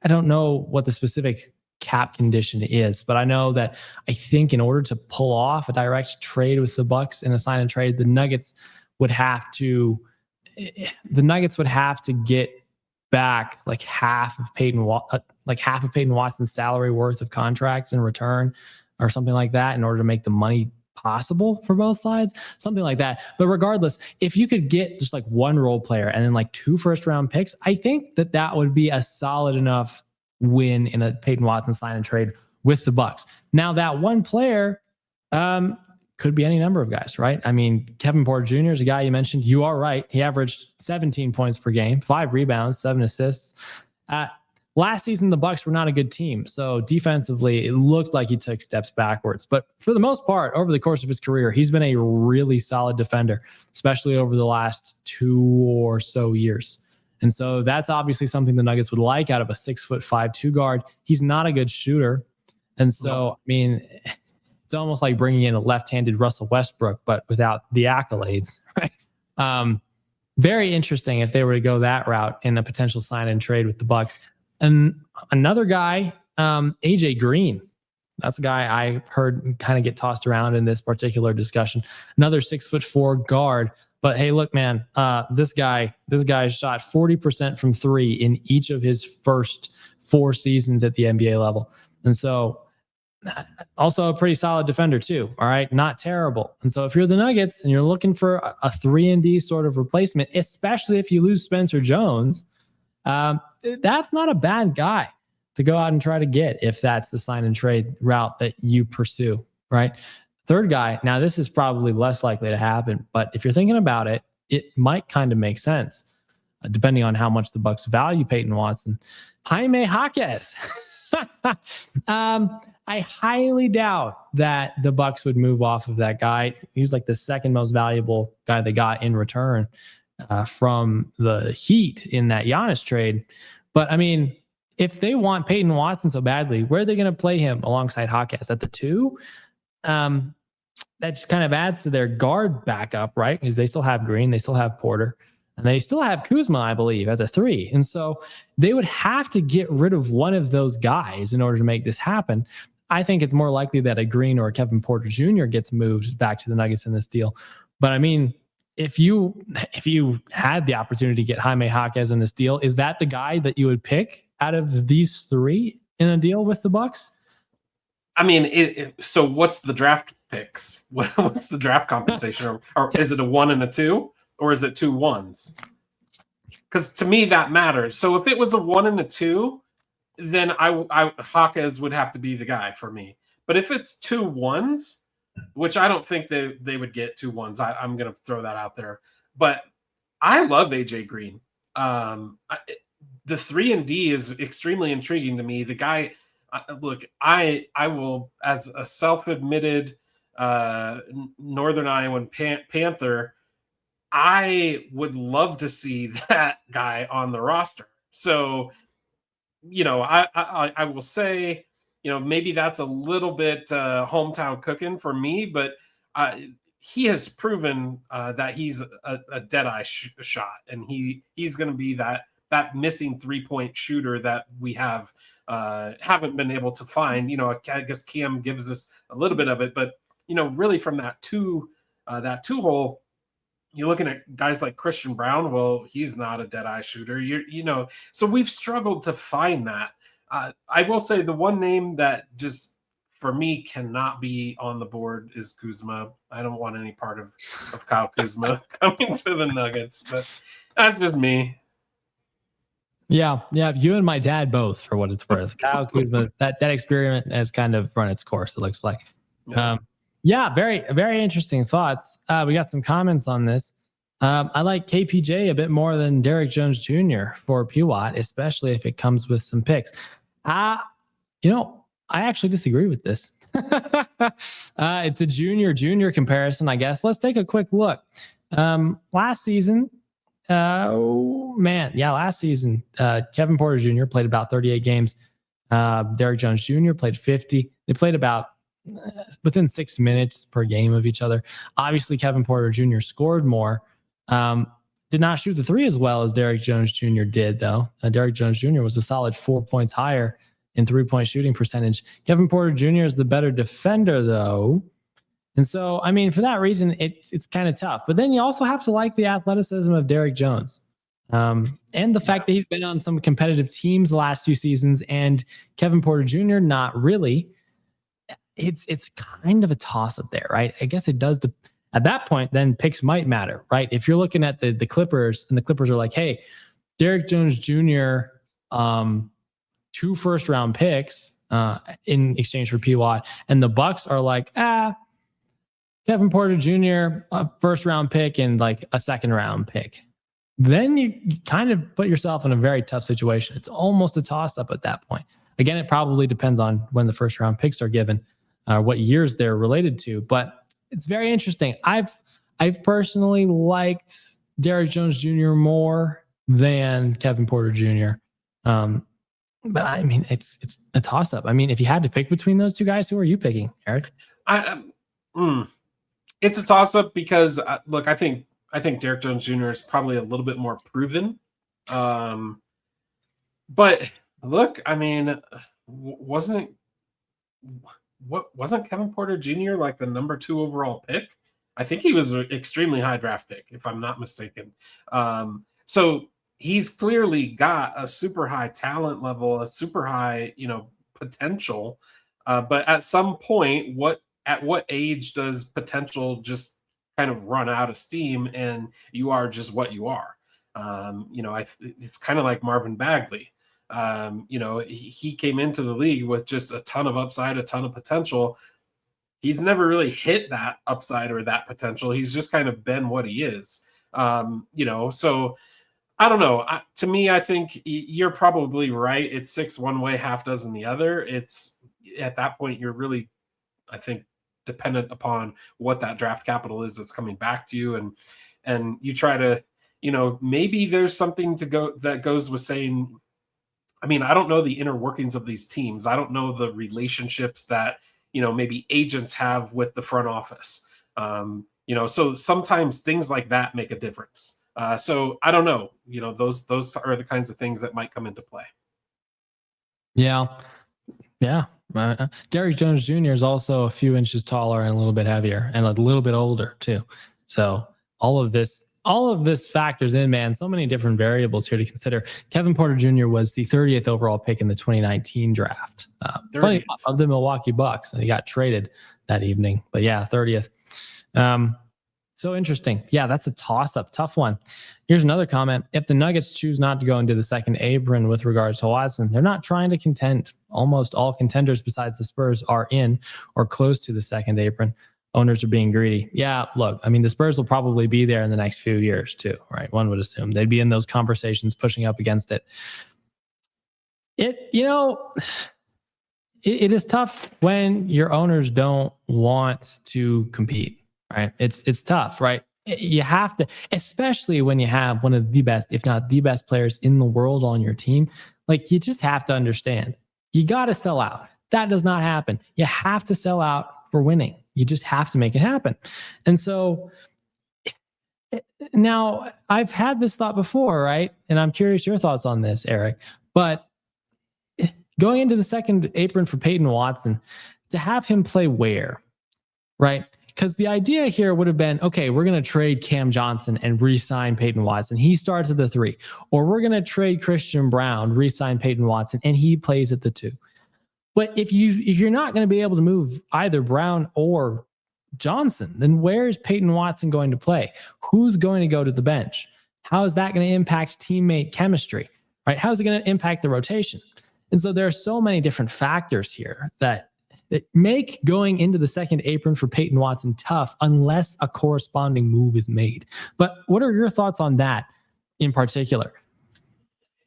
don't know what the specific cap condition is, but I know that I think in order to pull off a direct trade with the Bucks in a sign and trade, the Nuggets would have to get back like half of Peyton Watson's salary worth of contracts in return or something like that in order to make the money possible for both sides, something like that. But regardless, if you could get just like 1 role player and then like 2 first-round picks, I think that would be a solid enough win in a Peyton Watson sign and trade with the Bucks. Now that 1 player could be any number of guys, right? I mean, Kevin Porter Jr. is a guy you mentioned. You are right. He averaged 17 points per game, 5 rebounds, 7 assists. Last season, the Bucks were not a good team. So defensively, it looked like he took steps backwards. But for the most part, over the course of his career, he's been a really solid defender, especially over the last 2 or so years. And so that's obviously something the Nuggets would like out of a 6'5" guard. He's not a good shooter. And so, I mean, it's almost like bringing in a left-handed Russell Westbrook, but without the accolades, right? Very interesting if they were to go that route in a potential sign and trade with the Bucks. And another guy, AJ Green. That's a guy I heard kind of get tossed around in this particular discussion. Another 6'4" guard. But hey, look, man, this guy shot 40% from 3 in each of his first 4 seasons at the NBA level. And so also a pretty solid defender too. All right. Not terrible. And so if you're the Nuggets and you're looking for a 3-and-D sort of replacement, especially if you lose Spencer Jones, that's not a bad guy to go out and try to get if that's the sign and trade route that you pursue. Right. Third guy. Now this is probably less likely to happen, but if you're thinking about it, it might kind of make sense depending on how much the Bucks value Peyton Watson. Jaime Jaquez. I highly doubt that the Bucks would move off of that guy. He was like the 2nd most valuable guy they got in return from the Heat in that Giannis trade. But I mean, if they want Peyton Watson so badly, where are they going to play him alongside Jaquez? At the 2? That just kind of adds to their guard backup, right? Because they still have Green, they still have Porter, and they still have Kuzma, I believe, at the 3. And so they would have to get rid of one of those guys in order to make this happen. I think it's more likely that a Green or a Kevin Porter Jr. gets moved back to the Nuggets in this deal. But I mean, if you had the opportunity to get Jaime Jaquez in this deal, is that the guy that you would pick out of these 3 in a deal with the Bucks? I mean, so what's the draft picks? What's the draft compensation? Or is it a 1 and a 2? Or is it 2 1s? Because to me, that matters. So if it was a 1 and a 2, then I Jaquez would have to be the guy for me. But if it's 2 1s, which I don't think they would get 2 1s, I'm going to throw that out there. But I love AJ Green. The 3-and-D is extremely intriguing to me. The guy... look, I will, as a self-admitted Northern Iowan Panther, I would love to see that guy on the roster. So, you know, I will say, you know, maybe that's a little bit hometown cooking for me, but he has proven that he's a dead-eye shot, and he's going to be that missing 3-point shooter that we haven't been able to find. You know, I guess Cam gives us a little bit of it, but you know, really from that two hole, you're looking at guys like Christian Brown. Well, he's not a dead eye shooter. You know, so we've struggled to find that. I will say the one name that just for me cannot be on the board is Kuzma. I don't want any part of Kyle Kuzma coming to the Nuggets, but that's just me. Yeah. You and my dad both, for what it's worth. Kyle Kuzma, that experiment has kind of run its course, it looks like. Yeah. Yeah, very interesting thoughts. We got some comments on this. I like KPJ a bit more than Derek Jones Jr. for Pewat, especially if it comes with some picks. I actually disagree with this. It's a junior comparison, I guess. Let's take a quick look. Last season, last season, Kevin Porter Jr. played about 38 games. Derek Jones Jr. played 50. They played about within 6 minutes per game of each other. Obviously, Kevin Porter Jr. scored more. Did not shoot the three as well as Derek Jones Jr. did, though. Derek Jones Jr. was a solid 4 points higher in 3-point shooting percentage. Kevin Porter Jr. is the better defender, though. And so, I mean, for that reason, it's kind of tough. But then you also have to like the athleticism of Derek Jones. And the fact that he's been on some competitive teams the last 2 seasons, and Kevin Porter Jr. not really. It's kind of a toss-up there, right? I guess it does. At that point, then picks might matter, right? If you're looking at the Clippers, and the Clippers are like, hey, Derek Jones Jr., 2 first-round picks in exchange for Pewat, and the Bucks are like, Kevin Porter Jr., a first-round pick and like a second-round pick. Then you kind of put yourself in a very tough situation. It's almost a toss-up at that point. Again, it probably depends on when the first-round picks are given, what years they're related to. But it's very interesting. I've personally liked Derek Jones Jr. more than Kevin Porter Jr. But I mean, it's a toss-up. I mean, if you had to pick between those 2 guys, who are you picking, Eric? It's a toss-up because look, I think Derek Jones Jr. is probably a little bit more proven. But look, I mean, wasn't Kevin Porter Jr. like the number 2 overall pick? I think he was an extremely high draft pick, if I'm not mistaken. So he's clearly got a super high talent level, a super high, potential. But at some point, at what age does potential just kind of run out of steam and you are just what you are? It's kind of like Marvin Bagley. He came into the league with just a ton of upside, a ton of potential. He's never really hit that upside or that potential. He's just kind of been what he is. So I don't know. To me, I think you're probably right. It's 6 one way, half dozen the other. It's at that point, you're really, I think, dependent upon what that draft capital is that's coming back to you. And you try to, maybe there's something that goes with saying, I mean, I don't know the inner workings of these teams. I don't know the relationships that, maybe agents have with the front office. So sometimes things like that make a difference. So I don't know, those are the kinds of things that might come into play. Yeah. Derek Jones Jr. is also a few inches taller and a little bit heavier and a little bit older too. So all of this factors in, man. So many different variables here to consider. Kevin Porter Jr. was the 30th overall pick in the 2019 draft. Funny, of the Milwaukee Bucks, and he got traded that evening. But yeah, 30th. So interesting. Yeah, that's a toss-up. Tough one. Here's another comment. If the Nuggets choose not to go into the second apron with regards to Watson, they're not trying to contend. Almost all contenders besides the Spurs are in or close to the second apron. Owners are being greedy. Yeah, look, I mean, the Spurs will probably be there in the next few years too, right? One would assume they'd be in those conversations pushing up against it. It is tough when your owners don't want to compete. Right. It's tough, right? You have to, especially when you have one of the best, if not the best players in the world on your team. Like, you just have to understand, you got to sell out. That does not happen. You have to sell out for winning. You just have to make it happen. And so now I've had this thought before, right? And I'm curious your thoughts on this, Eric. But going into the second apron for Peyton Watson, to have him play where, right? Because the idea here would have been, okay, we're going to trade Cam Johnson and re-sign Peyton Watson. He starts at the 3. Or we're going to trade Christian Brown, re-sign Peyton Watson, and he plays at the 2. But if you're not going to be able to move either Brown or Johnson, then where is Peyton Watson going to play? Who's going to go to the bench? How is that going to impact teammate chemistry? Right? How is it going to impact the rotation? And so there are so many different factors here that make going into the second apron for Peyton Watson tough unless a corresponding move is made. But what are your thoughts on that in particular?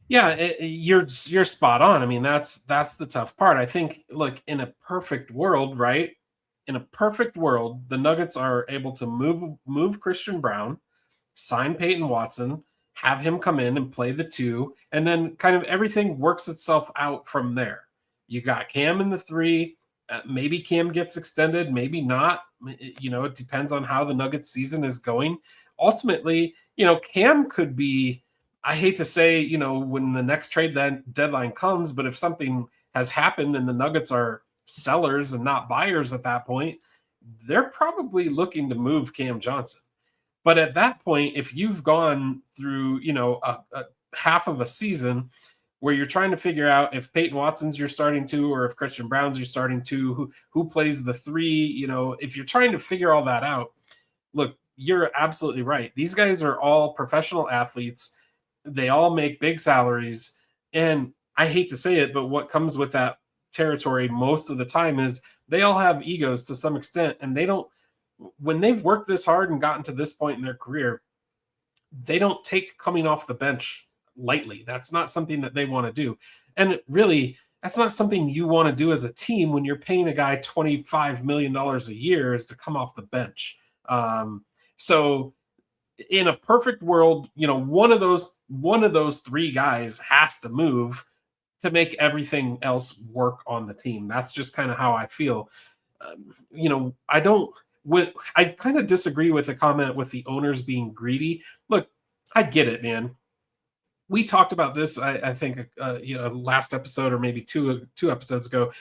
Yeah, you're spot on. I mean, that's the tough part. I think, look, in a perfect world, right? In a perfect world, the Nuggets are able to move Christian Brown, sign Peyton Watson, have him come in and play the two, and then kind of everything works itself out from there. You got Cam in the three. Maybe Cam gets extended, maybe not. It depends on how the Nuggets season is going. Ultimately, Cam could be, I hate to say, when the next trade deadline comes, but if something has happened and the Nuggets are sellers and not buyers at that point, they're probably looking to move Cam Johnson. But at that point, if you've gone through, a half of a season where you're trying to figure out if Peyton Watson's your starting two or if Christian Brown's your starting two, who plays the three, if you're trying to figure all that out, look, you're absolutely right. These guys are all professional athletes. They all make big salaries. And I hate to say it, but what comes with that territory most of the time is they all have egos to some extent. And when they've worked this hard and gotten to this point in their career, they don't take coming off the bench lightly. That's not something that they want to do. And really, that's not something you want to do as a team when you're paying a guy $25 million a year is to come off the bench. So in a perfect world, one of those three guys has to move to make everything else work on the team. That's just kind of how I feel. I kind of disagree with the comment with the owners being greedy. Look, I get it, man. We talked about this, I think, last episode or maybe two episodes ago.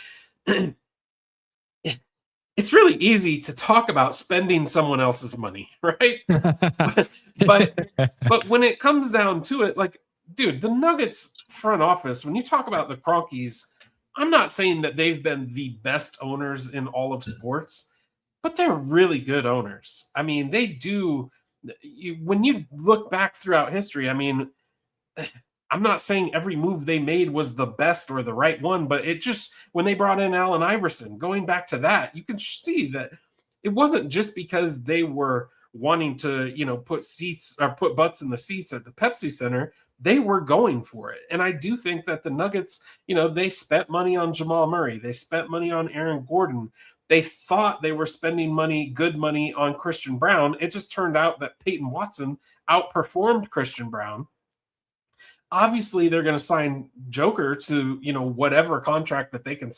It's really easy to talk about spending someone else's money, right? but when it comes down to it, like, dude, the Nuggets front office, when you talk about the Cronkies, I'm not saying that they've been the best owners in all of sports, but they're really good owners. I mean, they do. When you look back throughout history, I mean, I'm not saying every move they made was the best or the right one, but it just, when they brought in Allen Iverson, going back to that, you can see that it wasn't just because they were wanting to, put butts in the seats at the Pepsi Center. They were going for it. And I do think that the Nuggets, they spent money on Jamal Murray. They spent money on Aaron Gordon. They thought they were spending good money on Christian Brown. It just turned out that Peyton Watson outperformed Christian Brown. Obviously, they're going to sign Joker to, whatever contract that they can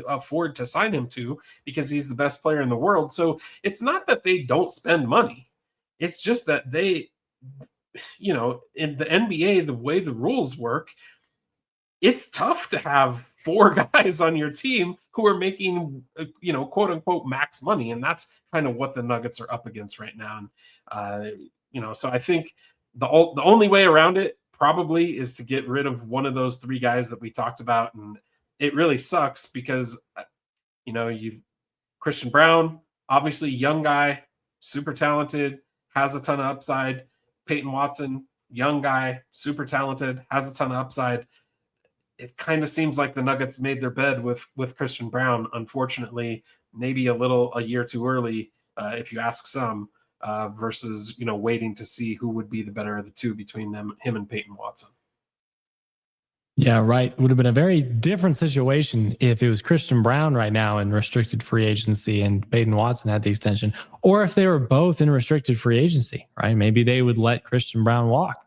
afford to sign him to, because he's the best player in the world. So it's not that they don't spend money. It's just that they, in the NBA, the way the rules work, it's tough to have four guys on your team who are making, quote unquote, max money. And that's kind of what the Nuggets are up against right now. And, so I think the only way around it probably is to get rid of one of those three guys that we talked about. And it really sucks because, you've Christian Brown, obviously young guy, super talented, has a ton of upside. Peyton Watson, young guy, super talented, has a ton of upside. It kind of seems like the Nuggets made their bed with Christian Brown, unfortunately, maybe a year too early, if you ask some. Versus, waiting to see who would be the better of the two between him and Peyton Watson. Yeah, right. It would have been a very different situation if it was Christian Brown right now in restricted free agency and Peyton Watson had the extension, or if they were both in restricted free agency, right? Maybe they would let Christian Brown walk.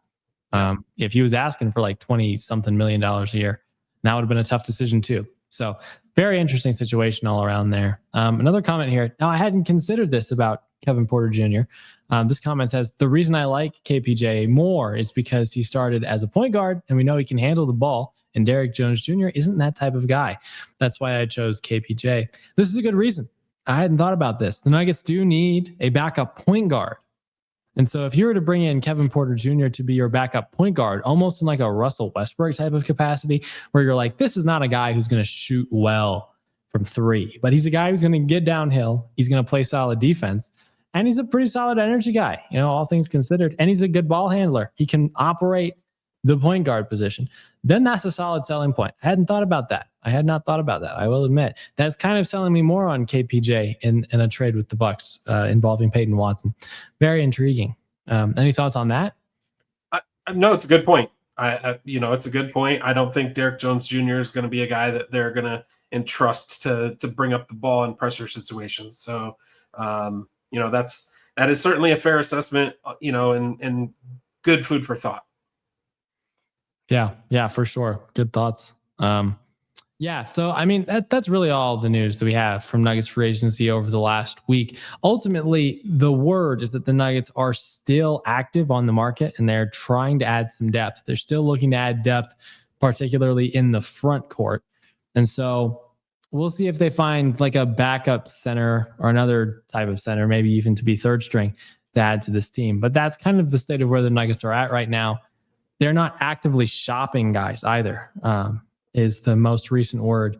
If he was asking for like $20-something million a year, that would have been a tough decision too. So very interesting situation all around there. Another comment here. Now, I hadn't considered this about Kevin Porter Jr. This comment says, the reason I like KPJ more is because he started as a point guard and we know he can handle the ball. And Derrick Jones Jr. isn't that type of guy. That's why I chose KPJ. This is a good reason. I hadn't thought about this. The Nuggets do need a backup point guard. And so if you were to bring in Kevin Porter Jr. to be your backup point guard, almost in like a Russell Westbrook type of capacity, where you're like, this is not a guy who's going to shoot well from three, but he's a guy who's going to get downhill. He's going to play solid defense. And he's a pretty solid energy guy, all things considered. And he's a good ball handler. He can operate the point guard position, then that's a solid selling point. I hadn't thought about that. I had not thought about that. I will admit that's kind of selling me more on KPJ in a trade with the Bucks involving Peyton Watson. Very intriguing. Any thoughts on that? No, it's a good point. It's a good point. I don't think Derek Jones Jr. is going to be a guy that they're going to entrust to bring up the ball in pressure situations. So, that is certainly a fair assessment, and good food for thought. Yeah, for sure. Good thoughts. Yeah, so I mean that's really all the news that we have from Nuggets free agency over the last week. Ultimately, the word is that the Nuggets are still active on the market and they're trying to add some depth. They're still looking to add depth, particularly in the front court. And so we'll see if they find like a backup center or another type of center, maybe even to be third string to add to this team. But that's kind of the state of where the Nuggets are at right now. They're not actively shopping guys either. Is the most recent word.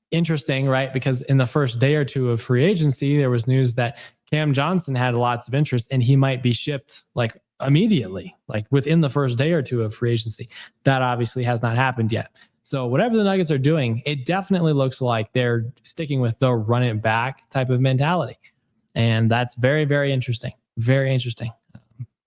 Interesting, right? Because in the first day or two of free agency, there was news that Cam Johnson had lots of interest and he might be shipped like immediately, like within the first day or two of free agency. That obviously has not happened yet. So whatever the Nuggets are doing, it definitely looks like they're sticking with the run it back type of mentality. And that's very, very interesting. Very interesting.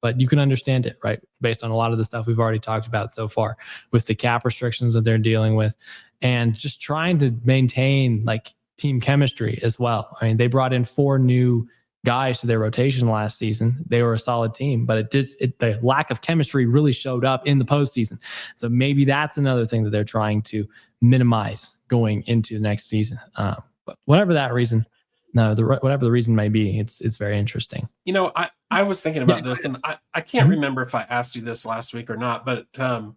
But you can understand it, right? Based on a lot of the stuff we've already talked about so far with the cap restrictions that they're dealing with and just trying to maintain like team chemistry as well. I mean, they brought in 4 new guys to their rotation last season. They were a solid team, but the lack of chemistry really showed up in the postseason. So maybe that's another thing that they're trying to minimize going into the next season. But whatever that reason, whatever the reason may be, it's very interesting. I was thinking about this, and I can't remember if I asked you this last week or not, but one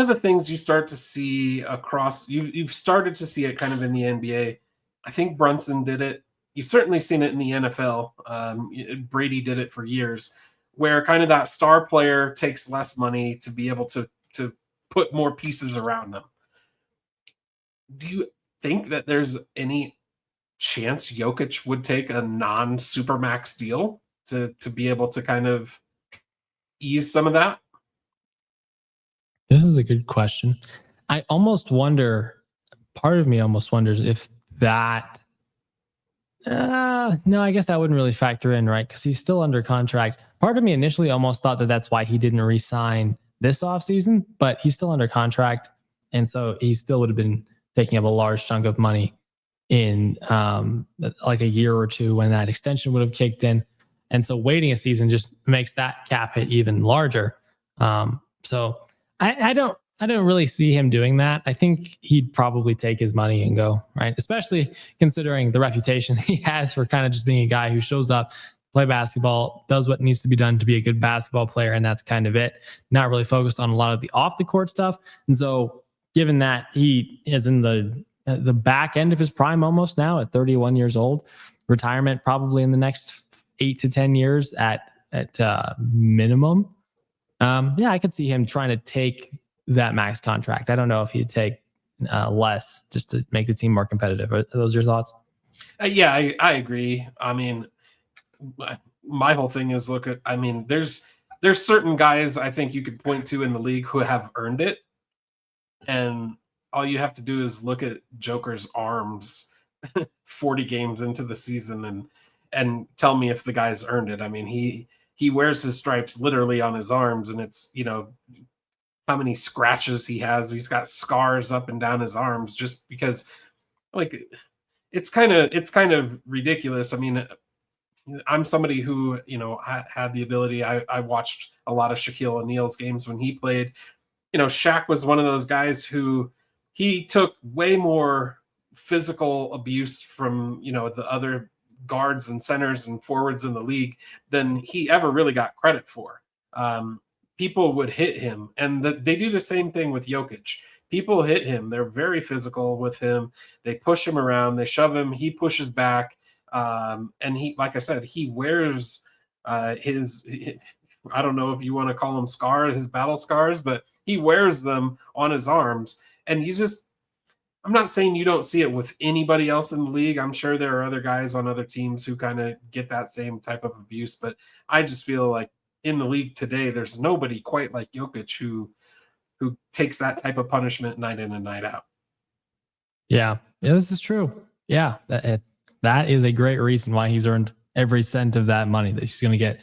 of the things you start to see across, you've started to see it kind of in the NBA. I think Brunson did it. You've certainly seen it in the NFL. Brady did it for years, where kind of that star player takes less money to be able to put more pieces around them. Do you think that there's any chance Jokic would take a non-supermax deal to be able to kind of ease some of that? This is a good question. I almost wonder, part of me almost wonders if that, no, I guess that wouldn't really factor in, right? Because he's still under contract. Part of me initially almost thought that that's why he didn't re-sign this offseason, but he's still under contract. And so he still would have been taking up a large chunk of money in like a year or two when that extension would have kicked in. And so waiting a season just makes that cap hit even larger. So I don't really see him doing that. I think he'd probably take his money and go, right? Especially considering the reputation he has for kind of just being a guy who shows up, play basketball, does what needs to be done to be a good basketball player, and that's kind of it. Not really focused on a lot of the off the court stuff. And so given that he is in the back end of his prime almost now at 31 years old, retirement probably in the next 8 to 10 years at minimum. I could see him trying to take that max contract. I don't know if he'd take less just to make the team more competitive. Are those your thoughts? I agree. I mean, my whole thing is there's certain guys I think you could point to in the league who have earned it. And all you have to do is look at Joker's arms 40 games into the season and tell me if the guy's earned it. I mean, he wears his stripes literally on his arms, and it's, how many scratches he has. He's got scars up and down his arms just because, like, it's kind of ridiculous. I mean, I'm somebody who, had the ability. I watched a lot of Shaquille O'Neal's games when he played. Shaq was one of those guys who he took way more physical abuse from, the other guards and centers and forwards in the league than he ever really got credit for. People would hit him, and they do the same thing with Jokic. People hit him. They're very physical with him. They push him around. They shove him. He pushes back. And he, like I said, he wears his I don't know if you want to call them scars, his battle scars, but he wears them on his arms. And I'm not saying you don't see it with anybody else in the league. I'm sure there are other guys on other teams who kind of get that same type of abuse, but I just feel like in the league today, there's nobody quite like Jokic who takes that type of punishment night in and night out. Yeah, this is true. Yeah, that is a great reason why he's earned every cent of that money that he's going to get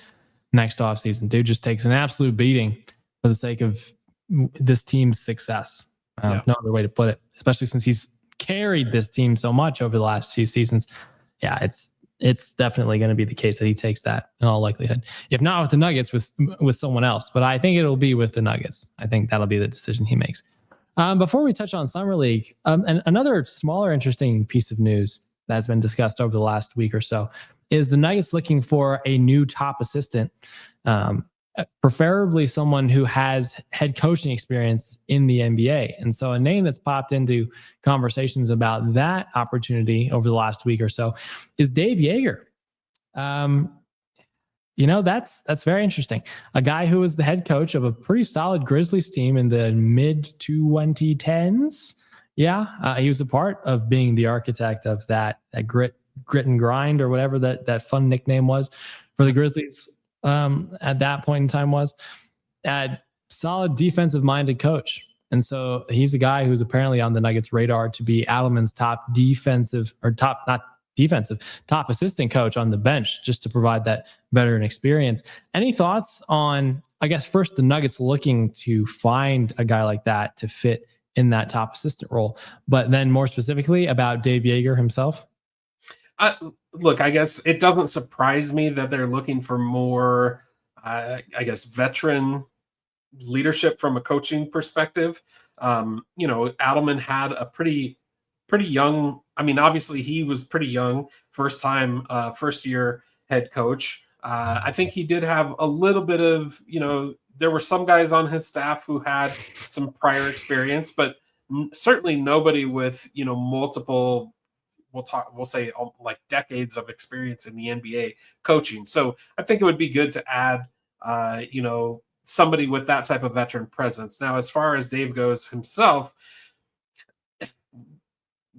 next offseason. Dude just takes an absolute beating for the sake of this team's success. No other way to put it, especially since he's carried this team so much over the last few seasons. Yeah, it's definitely going to be the case that he takes that in all likelihood. If not with the Nuggets, with someone else. But I think it'll be with the Nuggets. I think that'll be the decision he makes. Before we touch on Summer League, and another smaller interesting piece of news that's been discussed over the last week or so is the Nuggets looking for a new top assistant, preferably someone who has head coaching experience in the NBA. And so a name that's popped into conversations about that opportunity over the last week or so is Dave Yeager. That's very interesting. A guy who was the head coach of a pretty solid Grizzlies team in the mid 2010s. Yeah, he was a part of being the architect of that grit and grind, or whatever that fun nickname was for the Grizzlies at that point in time was. A solid defensive minded coach. And so he's a guy who's apparently on the Nuggets radar to be Adelman's top assistant coach on the bench, just to provide that veteran experience. Any thoughts on, I guess, first the Nuggets looking to find a guy like that to fit in that top assistant role, but then more specifically about Dave Yeager himself? Look, I guess it doesn't surprise me that they're looking for more, veteran leadership from a coaching perspective. Adelman had a pretty young, obviously he was pretty young, first year head coach. I think he did have a little bit of, there were some guys on his staff who had some prior experience, but certainly nobody with, multiple, we'll say like decades of experience in the NBA coaching. So I think it would be good to add, somebody with that type of veteran presence. Now, as far as Dave goes himself,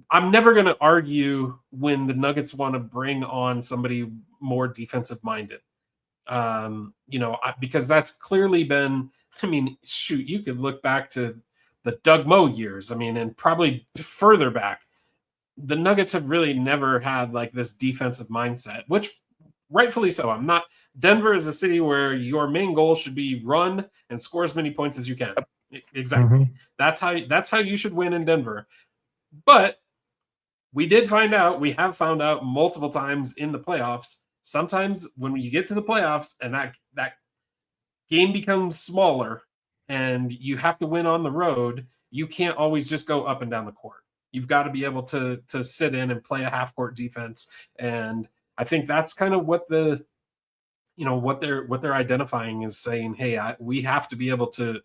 I'm never going to argue when the Nuggets want to bring on somebody more defensive minded. Because that's clearly been, you could look back to the Doug Moe years. And probably further back, the Nuggets have really never had like this defensive mindset, which rightfully so. Denver is a city where your main goal should be run and score as many points as you can. Exactly. Mm-hmm. That's how you should win in Denver. But we have found out multiple times in the playoffs, sometimes when you get to the playoffs and that game becomes smaller and you have to win on the road, you can't always just go up and down the court. You've got to be able to sit in and play a half court defense. And I think that's kind of what they're identifying is saying, hey, we have to be able to,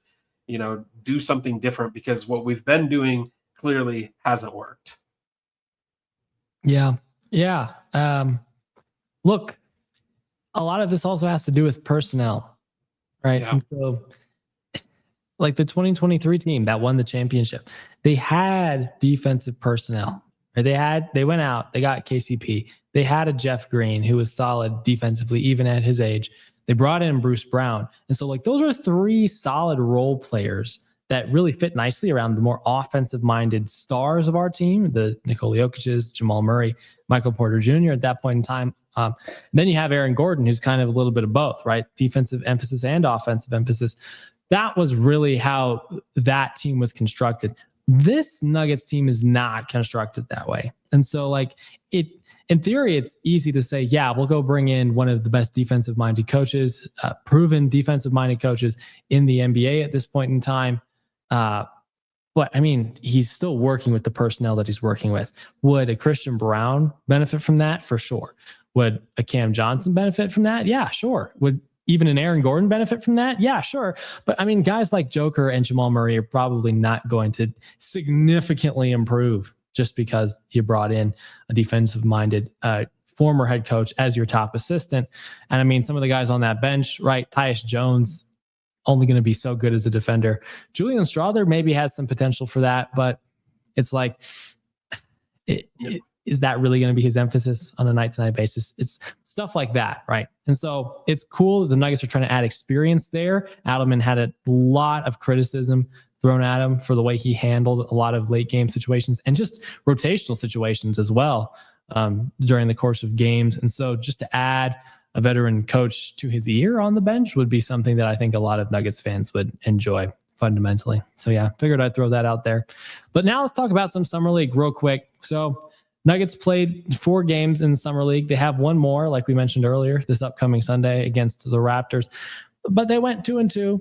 do something different because what we've been doing clearly hasn't worked. Yeah. Look, a lot of this also has to do with personnel, right? Yeah. And so, like the 2023 team that won the championship, they had defensive personnel. Right? They went out, they got KCP. They had a Jeff Green who was solid defensively, even at his age. They brought in Bruce Brown. And so like those are three solid role players that really fit nicely around the more offensive-minded stars of our team, the Nikola Jokic's, Jamal Murray, Michael Porter Jr. at that point in time. Then you have Aaron Gordon, who's kind of a little bit of both, right? Defensive emphasis and offensive emphasis. That was really how that team was constructed. This Nuggets team is not constructed that way. And so like in theory, it's easy to say, yeah, we'll go bring in one of the best defensive-minded coaches, proven defensive-minded coaches in the NBA at this point in time. But he's still working with the personnel that he's working with. Would a Christian Brown benefit from that? For sure. Would a Cam Johnson benefit from that? Yeah, sure. Would even an Aaron Gordon benefit from that? Yeah, sure. But guys like Joker and Jamal Murray are probably not going to significantly improve just because you brought in a defensive-minded former head coach as your top assistant. And some of the guys on that bench, right? Tyus Jones, only going to be so good as a defender. Julian Strawther maybe has some potential for that, but it's like is that really going to be his emphasis on a night-to-night basis? It's stuff like that, right? And so it's cool that the Nuggets are trying to add experience there. Adelman had a lot of criticism thrown at him for the way he handled a lot of late game situations and just rotational situations as well during the course of games. And so just to add a veteran coach to his ear on the bench would be something that I think a lot of Nuggets fans would enjoy fundamentally. So yeah, figured I'd throw that out there. But now let's talk about some Summer League real quick. So Nuggets played 4 games in the Summer League. They have one more, like we mentioned earlier, this upcoming Sunday against the Raptors. But they went 2-2.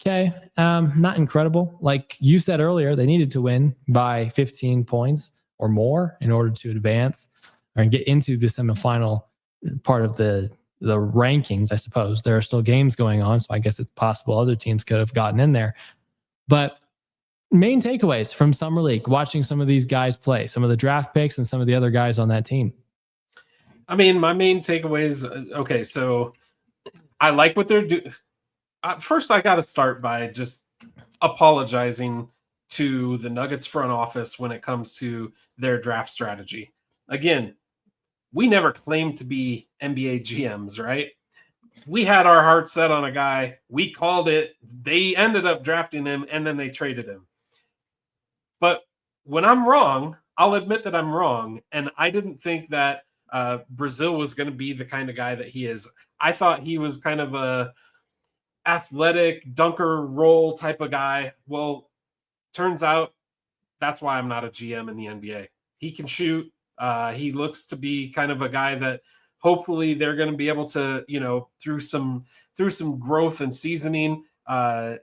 Okay, not incredible. Like you said earlier, they needed to win by 15 points or more in order to advance or get into the semifinal part of the rankings, I suppose. There are still games going on, so I guess it's possible other teams could have gotten in there. But main takeaways from Summer League, watching some of these guys play, some of the draft picks and some of the other guys on that team. I mean, my main takeaways, okay, so I like what they're doing. First, I got to start by just apologizing to the Nuggets front office when it comes to their draft strategy. Again, we never claimed to be NBA GMs, right? We had our heart set on a guy. We called it. They ended up drafting him, and then they traded him. But when I'm wrong, I'll admit that I'm wrong. And I didn't think that Brazil was going to be the kind of guy that he is. I thought he was kind of a athletic dunker roll type of guy. Well, turns out that's why I'm not a GM in the NBA. He can shoot. He looks to be kind of a guy that hopefully they're going to be able to, through some growth and seasoning,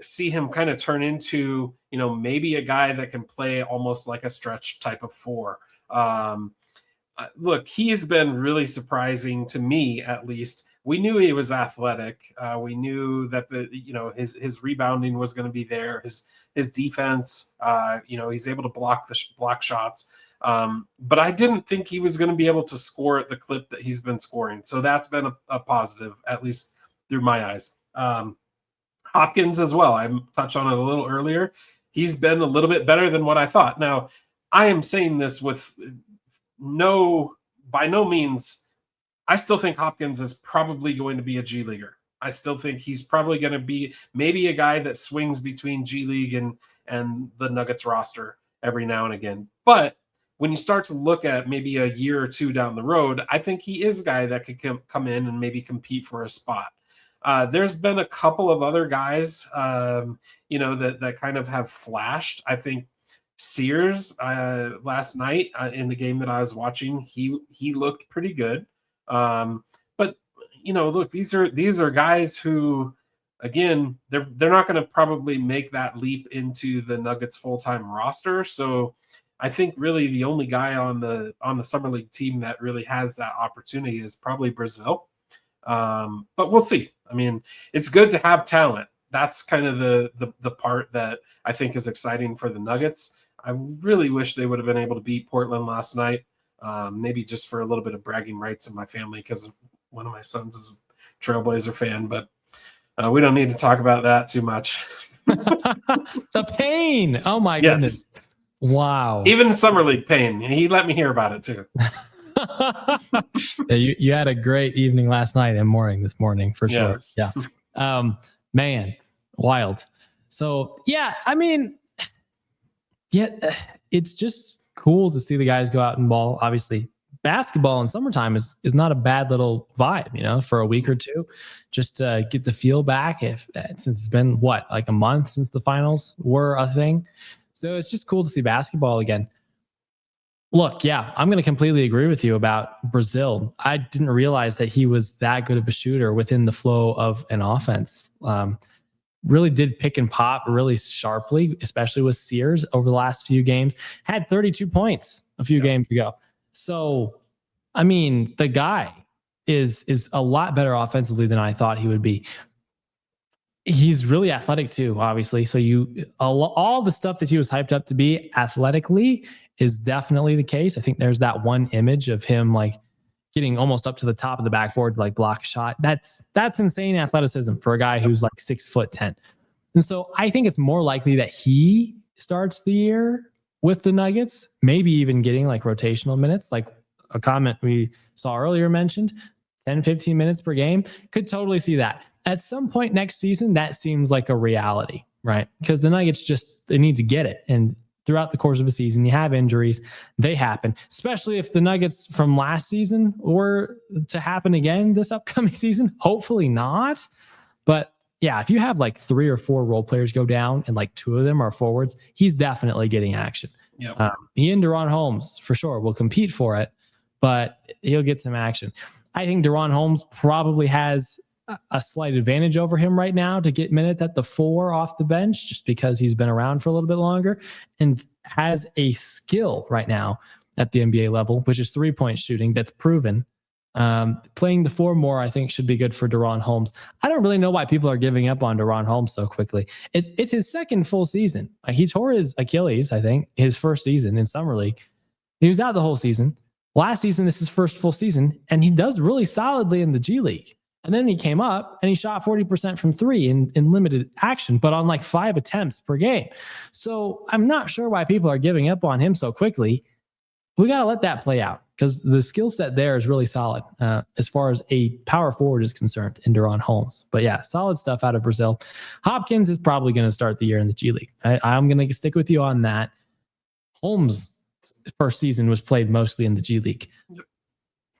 see him kind of turn into, maybe a guy that can play almost like a stretch type of 4. Look, he's been really surprising to me, at least. We knew he was athletic. We knew that his rebounding was going to be there. His defense, he's able to block shots. But I didn't think he was going to be able to score at the clip that he's been scoring. So that's been a positive, at least through my eyes. Hopkins as well. I touched on it a little earlier. He's been a little bit better than what I thought. Now, I am saying this with by no means. I still think Hopkins is probably going to be a G Leaguer. I still think he's probably going to be maybe a guy that swings between G League and the Nuggets roster every now and again. But when you start to look at maybe a year or two down the road, I think he is a guy that could come in and maybe compete for a spot. There's been a couple of other guys, that kind of have flashed. I think Sears last night in the game that I was watching, he looked pretty good. But look, these are guys who, again, they're not going to probably make that leap into the Nuggets full-time roster. So I think really the only guy on the Summer League team that really has that opportunity is probably Brazil. But we'll see. I mean, it's good to have talent. That's kind of the part that I think is exciting for the Nuggets. I really wish they would have been able to beat Portland last night. Maybe just for a little bit of bragging rights in my family, because one of my sons is a Trailblazer fan, but we don't need to talk about that too much. The pain. Oh my goodness. Wow. Even Summer League pain. He let me hear about it too. You had a great evening last night and this morning for sure. Yes. Yeah. Man, wild. So yeah, I mean, it's just cool to see the guys go out and ball. Obviously, basketball in summertime is not a bad little vibe, for a week or two, just to get the feel back. Since it's been like a month since the finals were a thing, so it's just cool to see basketball again. Look, yeah, I'm going to completely agree with you about Brazil. I didn't realize that he was that good of a shooter within the flow of an offense. Really did pick and pop really sharply, especially with Sears over the last few games. Had 32 points a few games ago. So, I mean, the guy is a lot better offensively than I thought he would be. He's really athletic too, obviously. So all the stuff that he was hyped up to be athletically is definitely the case. I think there's that one image of him like getting almost up to the top of the backboard to like block a shot. That's insane athleticism for a guy who's like 6'10". And so I think it's more likely that he starts the year with the Nuggets, maybe even getting like rotational minutes, like a comment we saw earlier mentioned, 10, 15 minutes per game. Could totally see that. At some point next season, that seems like a reality, right? Because the Nuggets they need to get it. And throughout the course of a season, you have injuries, they happen, especially if the Nuggets from last season were to happen again this upcoming season. Hopefully not. But yeah, if you have like 3 or 4 role players go down and like 2 of them are forwards, he's definitely getting action. Yep. He and Deron Holmes for sure will compete for it, but he'll get some action. I think Deron Holmes probably has a slight advantage over him right now to get minutes at the 4 off the bench, just because he's been around for a little bit longer and has a skill right now at the NBA level, which is 3-point shooting that's proven. Playing the 4 more, I think, should be good for Deron Holmes. I don't really know why people are giving up on Deron Holmes so quickly. It's his second full season. He tore his Achilles, I think, his first season in Summer League. He was out the whole season. Last season, this is his first full season, and he does really solidly in the G League. And then he came up and he shot 40% from 3 in limited action, but on like 5 attempts per game. So I'm not sure why people are giving up on him so quickly. We got to let that play out because the skill set there is really solid as far as a power forward is concerned in Deron Holmes. But yeah, solid stuff out of Brazil. Hopkins is probably going to start the year in the G League. I'm going to stick with you on that. Holmes' first season was played mostly in the G League.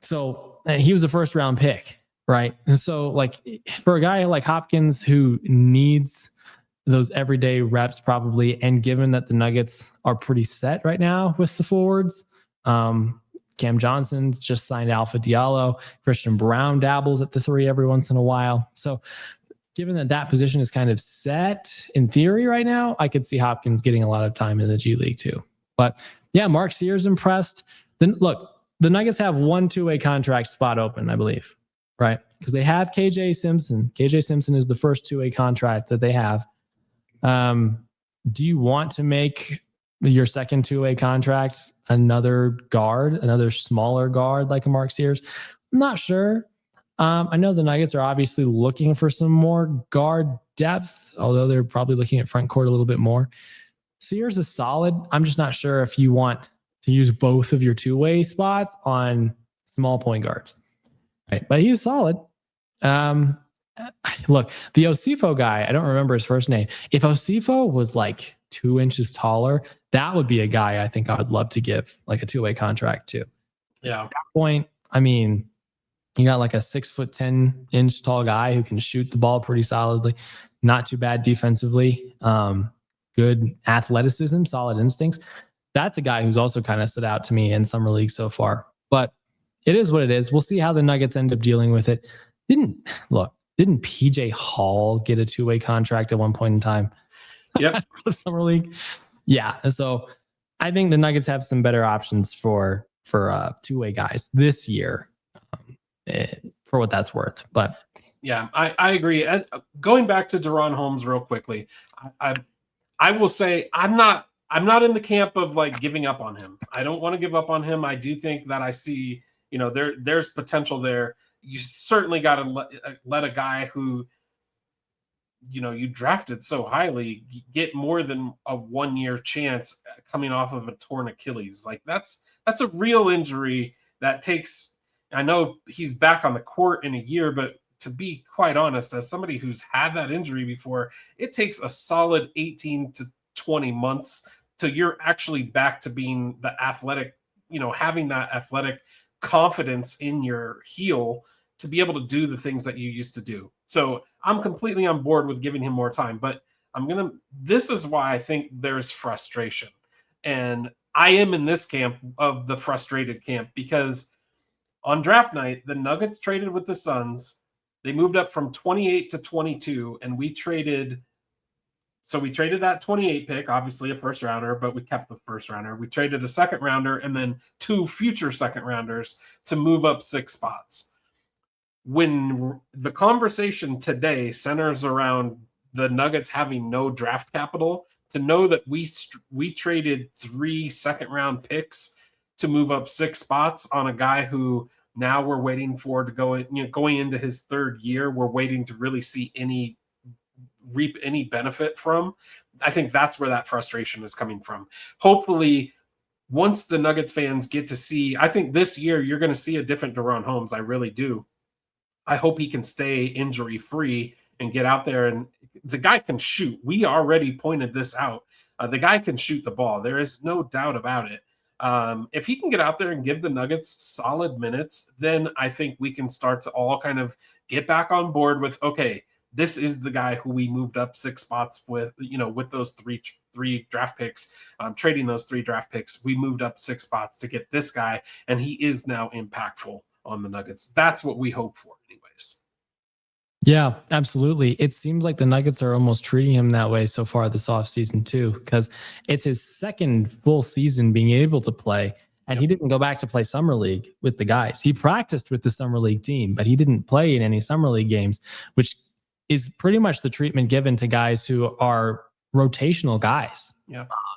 So he was a first round pick. Right. And so like for a guy like Hopkins who needs those everyday reps probably, and given that the Nuggets are pretty set right now with the forwards, Cam Johnson just signed Alpha Diallo, Christian Brown dabbles at the 3 every once in a while. So given that position is kind of set in theory right now, I could see Hopkins getting a lot of time in the G League too. But yeah, Mark Sears impressed. Then look, the Nuggets have 1 2-way contract spot open, I believe. Right, because they have KJ Simpson. KJ Simpson is the first 2-way contract that they have. Do you want to make your second 2-way contract another guard, another smaller guard like a Mark Sears? I'm not sure. I know the Nuggets are obviously looking for some more guard depth, although they're probably looking at front court a little bit more. Sears is solid. I'm just not sure if you want to use both of your 2-way spots on small point guards. Right, but he's solid. Look, the Osifo guy, I don't remember his first name. If Osifo was like 2 inches taller, that would be a guy I think I would love to give like a 2-way contract to. Yeah. At that point, I mean, you got like a 6'10" tall guy who can shoot the ball pretty solidly, not too bad defensively, good athleticism, solid instincts. That's a guy who's also kind of stood out to me in Summer League so far. But it is what it is. We'll see how the Nuggets end up dealing with it. Didn't PJ Hall get a 2-way contract at one point in time? Yep. The Summer League. Yeah. So I think the Nuggets have some better options for 2-way guys this year, for what that's worth. But yeah, I agree. And going back to Deron Holmes real quickly, I will say I'm not in the camp of like giving up on him. I don't want to give up on him. I do think that I see, there's potential there. You certainly got to let a guy who, you drafted so highly get more than a 1-year chance coming off of a torn Achilles. Like that's a real injury that takes, I know he's back on the court in a year, but to be quite honest, as somebody who's had that injury before, it takes a solid 18 to 20 months till you're actually back to being the athletic, having that athletic confidence in your heel to be able to do the things that you used to do. So I'm completely on board with giving him more time, but this is why I think there's frustration. And I am in this camp of the frustrated camp because on draft night, the Nuggets traded with the Suns. They moved up from 28 to 22, and we traded that 28 pick, obviously a first rounder, but we kept the first rounder. We traded a second rounder and then 2 future second rounders to move up 6 spots. When the conversation today centers around the Nuggets having no draft capital, to know that we traded 3 second round picks to move up 6 spots on a guy who now we're waiting for to go, going into his 3rd year, we're waiting to really see reap any benefit from. I think that's where that frustration is coming from. Hopefully once the Nuggets fans get to see, I think this year you're going to see a different De'Ron Holmes. I really do. I hope he can stay injury free and get out there. And the guy can shoot. We already pointed this out. The guy can shoot the ball. There is no doubt about it. If he can get out there and give the Nuggets solid minutes, then I think we can start to all kind of get back on board with, okay, this is the guy who we moved up 6 spots with, with those three draft picks, trading those 3 draft picks. We moved up 6 spots to get this guy, and he is now impactful on the Nuggets. That's what we hope for anyways. Yeah, absolutely. It seems like the Nuggets are almost treating him that way so far this offseason too, because it's his second full season being able to play. And he didn't go back to play summer league with the guys. He practiced with the summer league team, but he didn't play in any summer league games, which is pretty much the treatment given to guys who are rotational guys,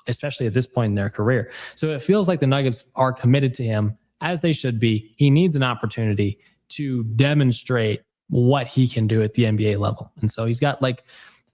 especially at this point in their career. So it feels like the Nuggets are committed to him, as they should be. He needs an opportunity to demonstrate what he can do at the NBA level. And so he's got like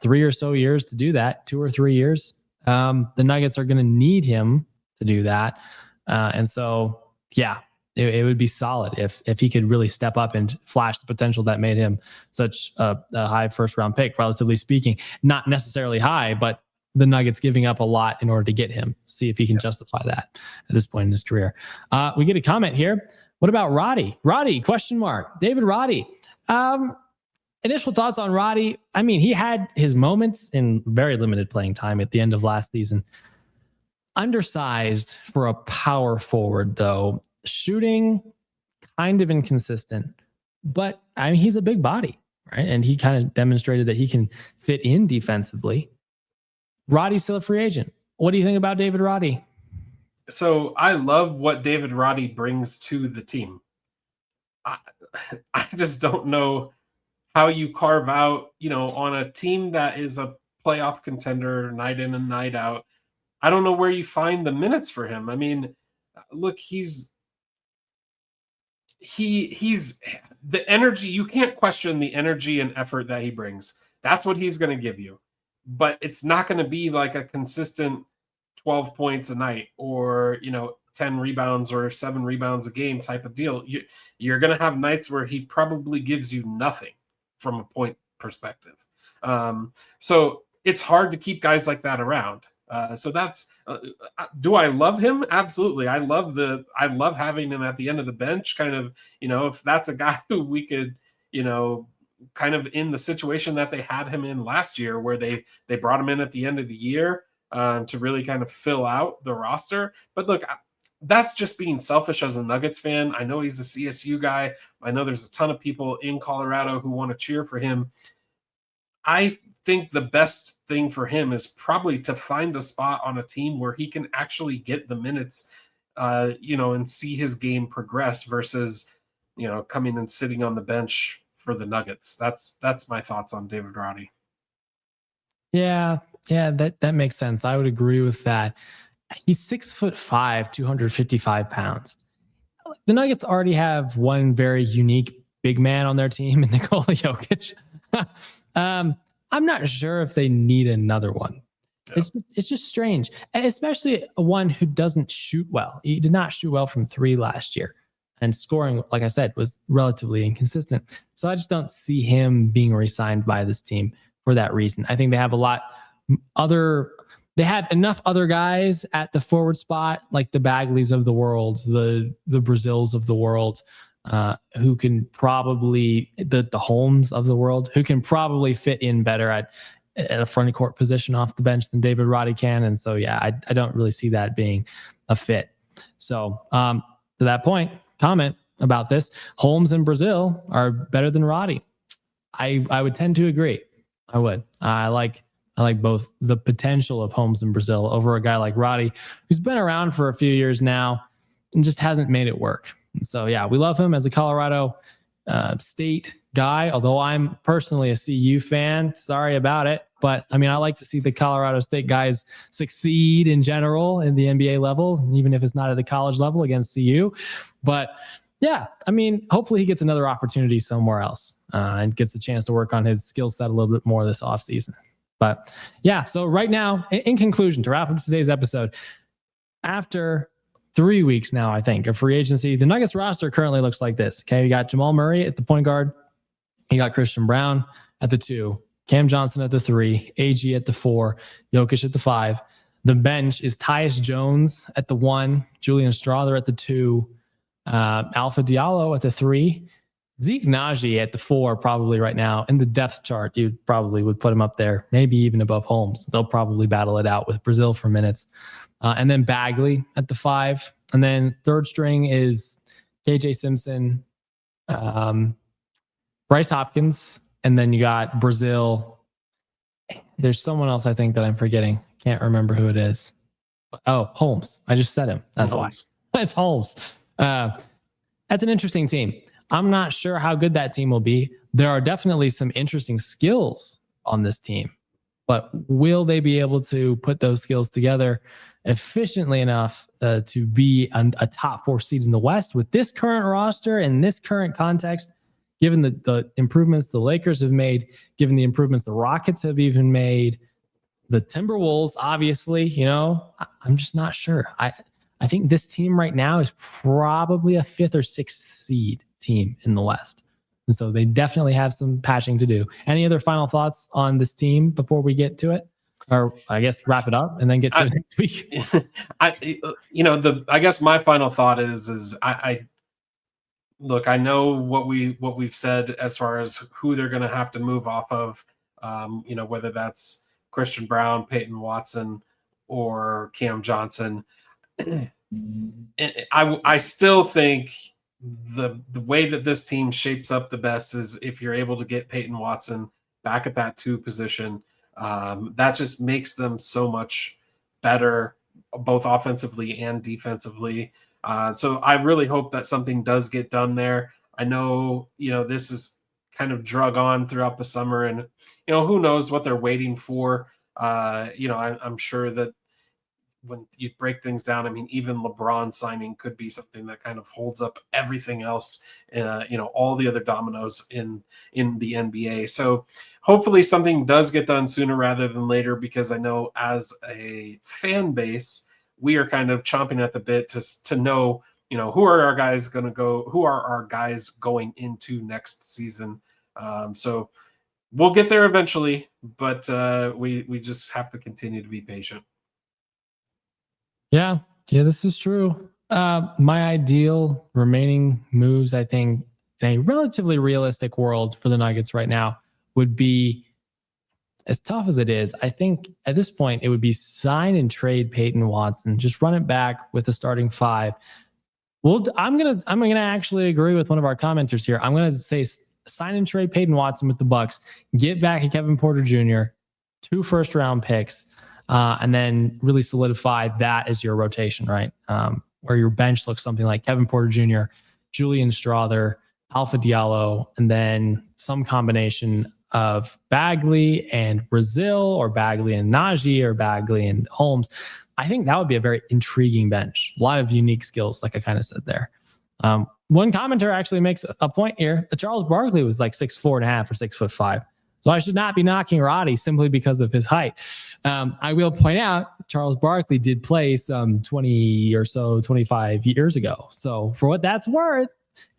3 or so years to do that, 2 or 3 years. The Nuggets are going to need him to do that. And so, yeah, it would be solid if he could really step up and flash the potential that made him such a high first round pick, relatively speaking. Not necessarily high, but the Nuggets giving up a lot in order to get him. See if he can justify that at this point in his career. We get a comment here. What about Roddy? Roddy, question mark. David Roddy. Initial thoughts on Roddy. I mean, he had his moments in very limited playing time at the end of last season. Undersized for a power forward, though. Shooting kind of inconsistent, but I mean, he's a big body, right? And he kind of demonstrated that he can fit in defensively. Roddy's still a free agent. What do you think about David Roddy? So I love what David Roddy brings to the team. I just don't know how you carve out, on a team that is a playoff contender night in and night out. I don't know where you find the minutes for him. I mean, look, he's the energy. You can't question the energy and effort that he brings. That's what he's going to give you. But it's not going to be like a consistent 12 points a night or, 10 rebounds or 7 rebounds a game type of deal. You're going to have nights where he probably gives you nothing from a point perspective. So it's hard to keep guys like that around. So that's, do I love him? Absolutely. I love having him at the end of the bench, kind of, if that's a guy who we could, kind of in the situation that they had him in last year, where they brought him in at the end of the year to really kind of fill out the roster. But look, that's just being selfish as a Nuggets fan. I know he's a CSU guy. I know there's a ton of people in Colorado who want to cheer for him. I think the best thing for him is probably to find a spot on a team where he can actually get the minutes, and see his game progress versus, coming and sitting on the bench for the Nuggets. That's my thoughts on David Roddy. Yeah, that makes sense. I would agree with that. He's 6'5", 255 pounds. The Nuggets already have one very unique big man on their team in Nikola Jokic. I'm not sure if they need another one. Yeah. It's just strange, and especially one who doesn't shoot well. He did not shoot well from 3 last year, and scoring, like I said, was relatively inconsistent. So I just don't see him being re-signed by this team for that reason. I think they have they had enough other guys at the forward spot, like the Bagleys of the world, the Brazils of the world, who can probably, the Holmes of the world, who can probably fit in better at a front court position off the bench than David Roddy can. And so, yeah, I don't really see that being a fit. So to that point, comment about this, Holmes and Brazil are better than Roddy. I would tend to agree. I would. I like both the potential of Holmes and Brazil over a guy like Roddy, who's been around for a few years now and just hasn't made it work. And so, yeah, we love him as a Colorado State guy, although I'm personally a CU fan. Sorry about it. But, I mean, I like to see the Colorado State guys succeed in general in the NBA level, even if it's not at the college level against CU. But, yeah, I mean, hopefully he gets another opportunity somewhere else and gets a chance to work on his skill set a little bit more this offseason. But yeah, so right now, in conclusion, to wrap up today's episode, after 3 weeks now, I think, of free agency. The Nuggets roster currently looks like this. Okay, you got Jamal Murray at the point guard. You got Christian Brown at the 2, Cam Johnson at the 3, AG at the 4, Jokic at the 5. The bench is Tyus Jones at the 1, Julian Strawther at the 2, Alpha Diallo at the 3, Zeke Naji at the 4, probably right now. In the depth chart, you probably would put him up there, maybe even above Holmes. They'll probably battle it out with Brazil for minutes. And then Bagley at the 5. And then third string is KJ Simpson, Bryce Hopkins, and then you got Brazil. There's someone else I think that I'm forgetting. Can't remember who it is. Oh, Holmes. I just said him. That's why. It's Holmes. That's an interesting team. I'm not sure how good that team will be. There are definitely some interesting skills on this team, but will they be able to put those skills together efficiently enough to be a top 4 seed in the West with this current roster and this current context, given the improvements the Lakers have made, given the improvements the Rockets have even made, the Timberwolves, obviously, I'm just not sure. I think this team right now is probably a 5th or 6th seed team in the West. And so they definitely have some patching to do. Any other final thoughts on this team before we get to it? Or I guess wrap it up and then get to it next week. I guess my final thought is I look, I know what we've said as far as who they're going to have to move off of, whether that's Christian Brown, Peyton Watson, or Cam Johnson. I still think the way that this team shapes up the best is if you're able to get Peyton Watson back at that 2 position. That just makes them so much better, both offensively and defensively. So I really hope that something does get done there. I know, this is kind of drug on throughout the summer, and, who knows what they're waiting for. I'm sure that when you break things down, I mean, even LeBron signing could be something that kind of holds up everything else, all the other dominoes in the NBA. So hopefully something does get done sooner rather than later, because I know as a fan base, we are kind of chomping at the bit to know, who are our guys going to go, who are our guys going into next season. So we'll get there eventually, but we just have to continue to be patient. Yeah, this is true. My ideal remaining moves, I think, in a relatively realistic world for the Nuggets right now would be, as tough as it is, I think at this point it would be sign and trade Peyton Watson, just run it back with the starting 5. Well, I'm gonna actually agree with one of our commenters here. I'm gonna say sign and trade Peyton Watson with the Bucks, get back a Kevin Porter Jr., 2 first-round picks. And then really solidify that as your rotation, right? Where your bench looks something like Kevin Porter Jr., Julian Strawther, Alpha Diallo, and then some combination of Bagley and Brazil, or Bagley and Naji, or Bagley and Holmes. I think that would be a very intriguing bench. A lot of unique skills, like I kind of said there. One commenter actually makes a point here. Charles Barkley was like 6'4.5" or 6'5". So I should not be knocking Roddy simply because of his height. I will point out Charles Barkley did play some 25 years ago. So for what that's worth,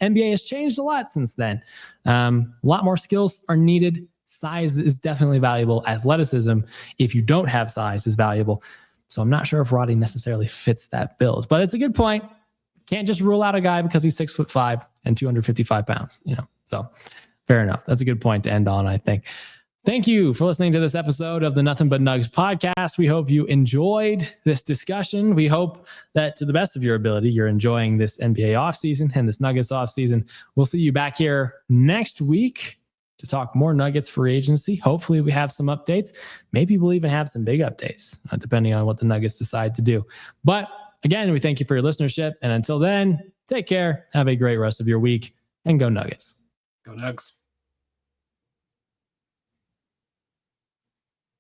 NBA has changed a lot since then. A lot more skills are needed. Size is definitely valuable. Athleticism, if you don't have size, is valuable. So I'm not sure if Roddy necessarily fits that build, but it's a good point. Can't just rule out a guy because he's 6'5" and 255 pounds, so fair enough. That's a good point to end on, I think. Thank you for listening to this episode of the Nothing But Nugs podcast. We hope you enjoyed this discussion. We hope that to the best of your ability, you're enjoying this NBA offseason and this Nuggets offseason. We'll see you back here next week to talk more Nuggets free agency. Hopefully we have some updates. Maybe we'll even have some big updates, depending on what the Nuggets decide to do. But again, we thank you for your listenership. And until then, take care. Have a great rest of your week and go Nuggets. Go Nugs.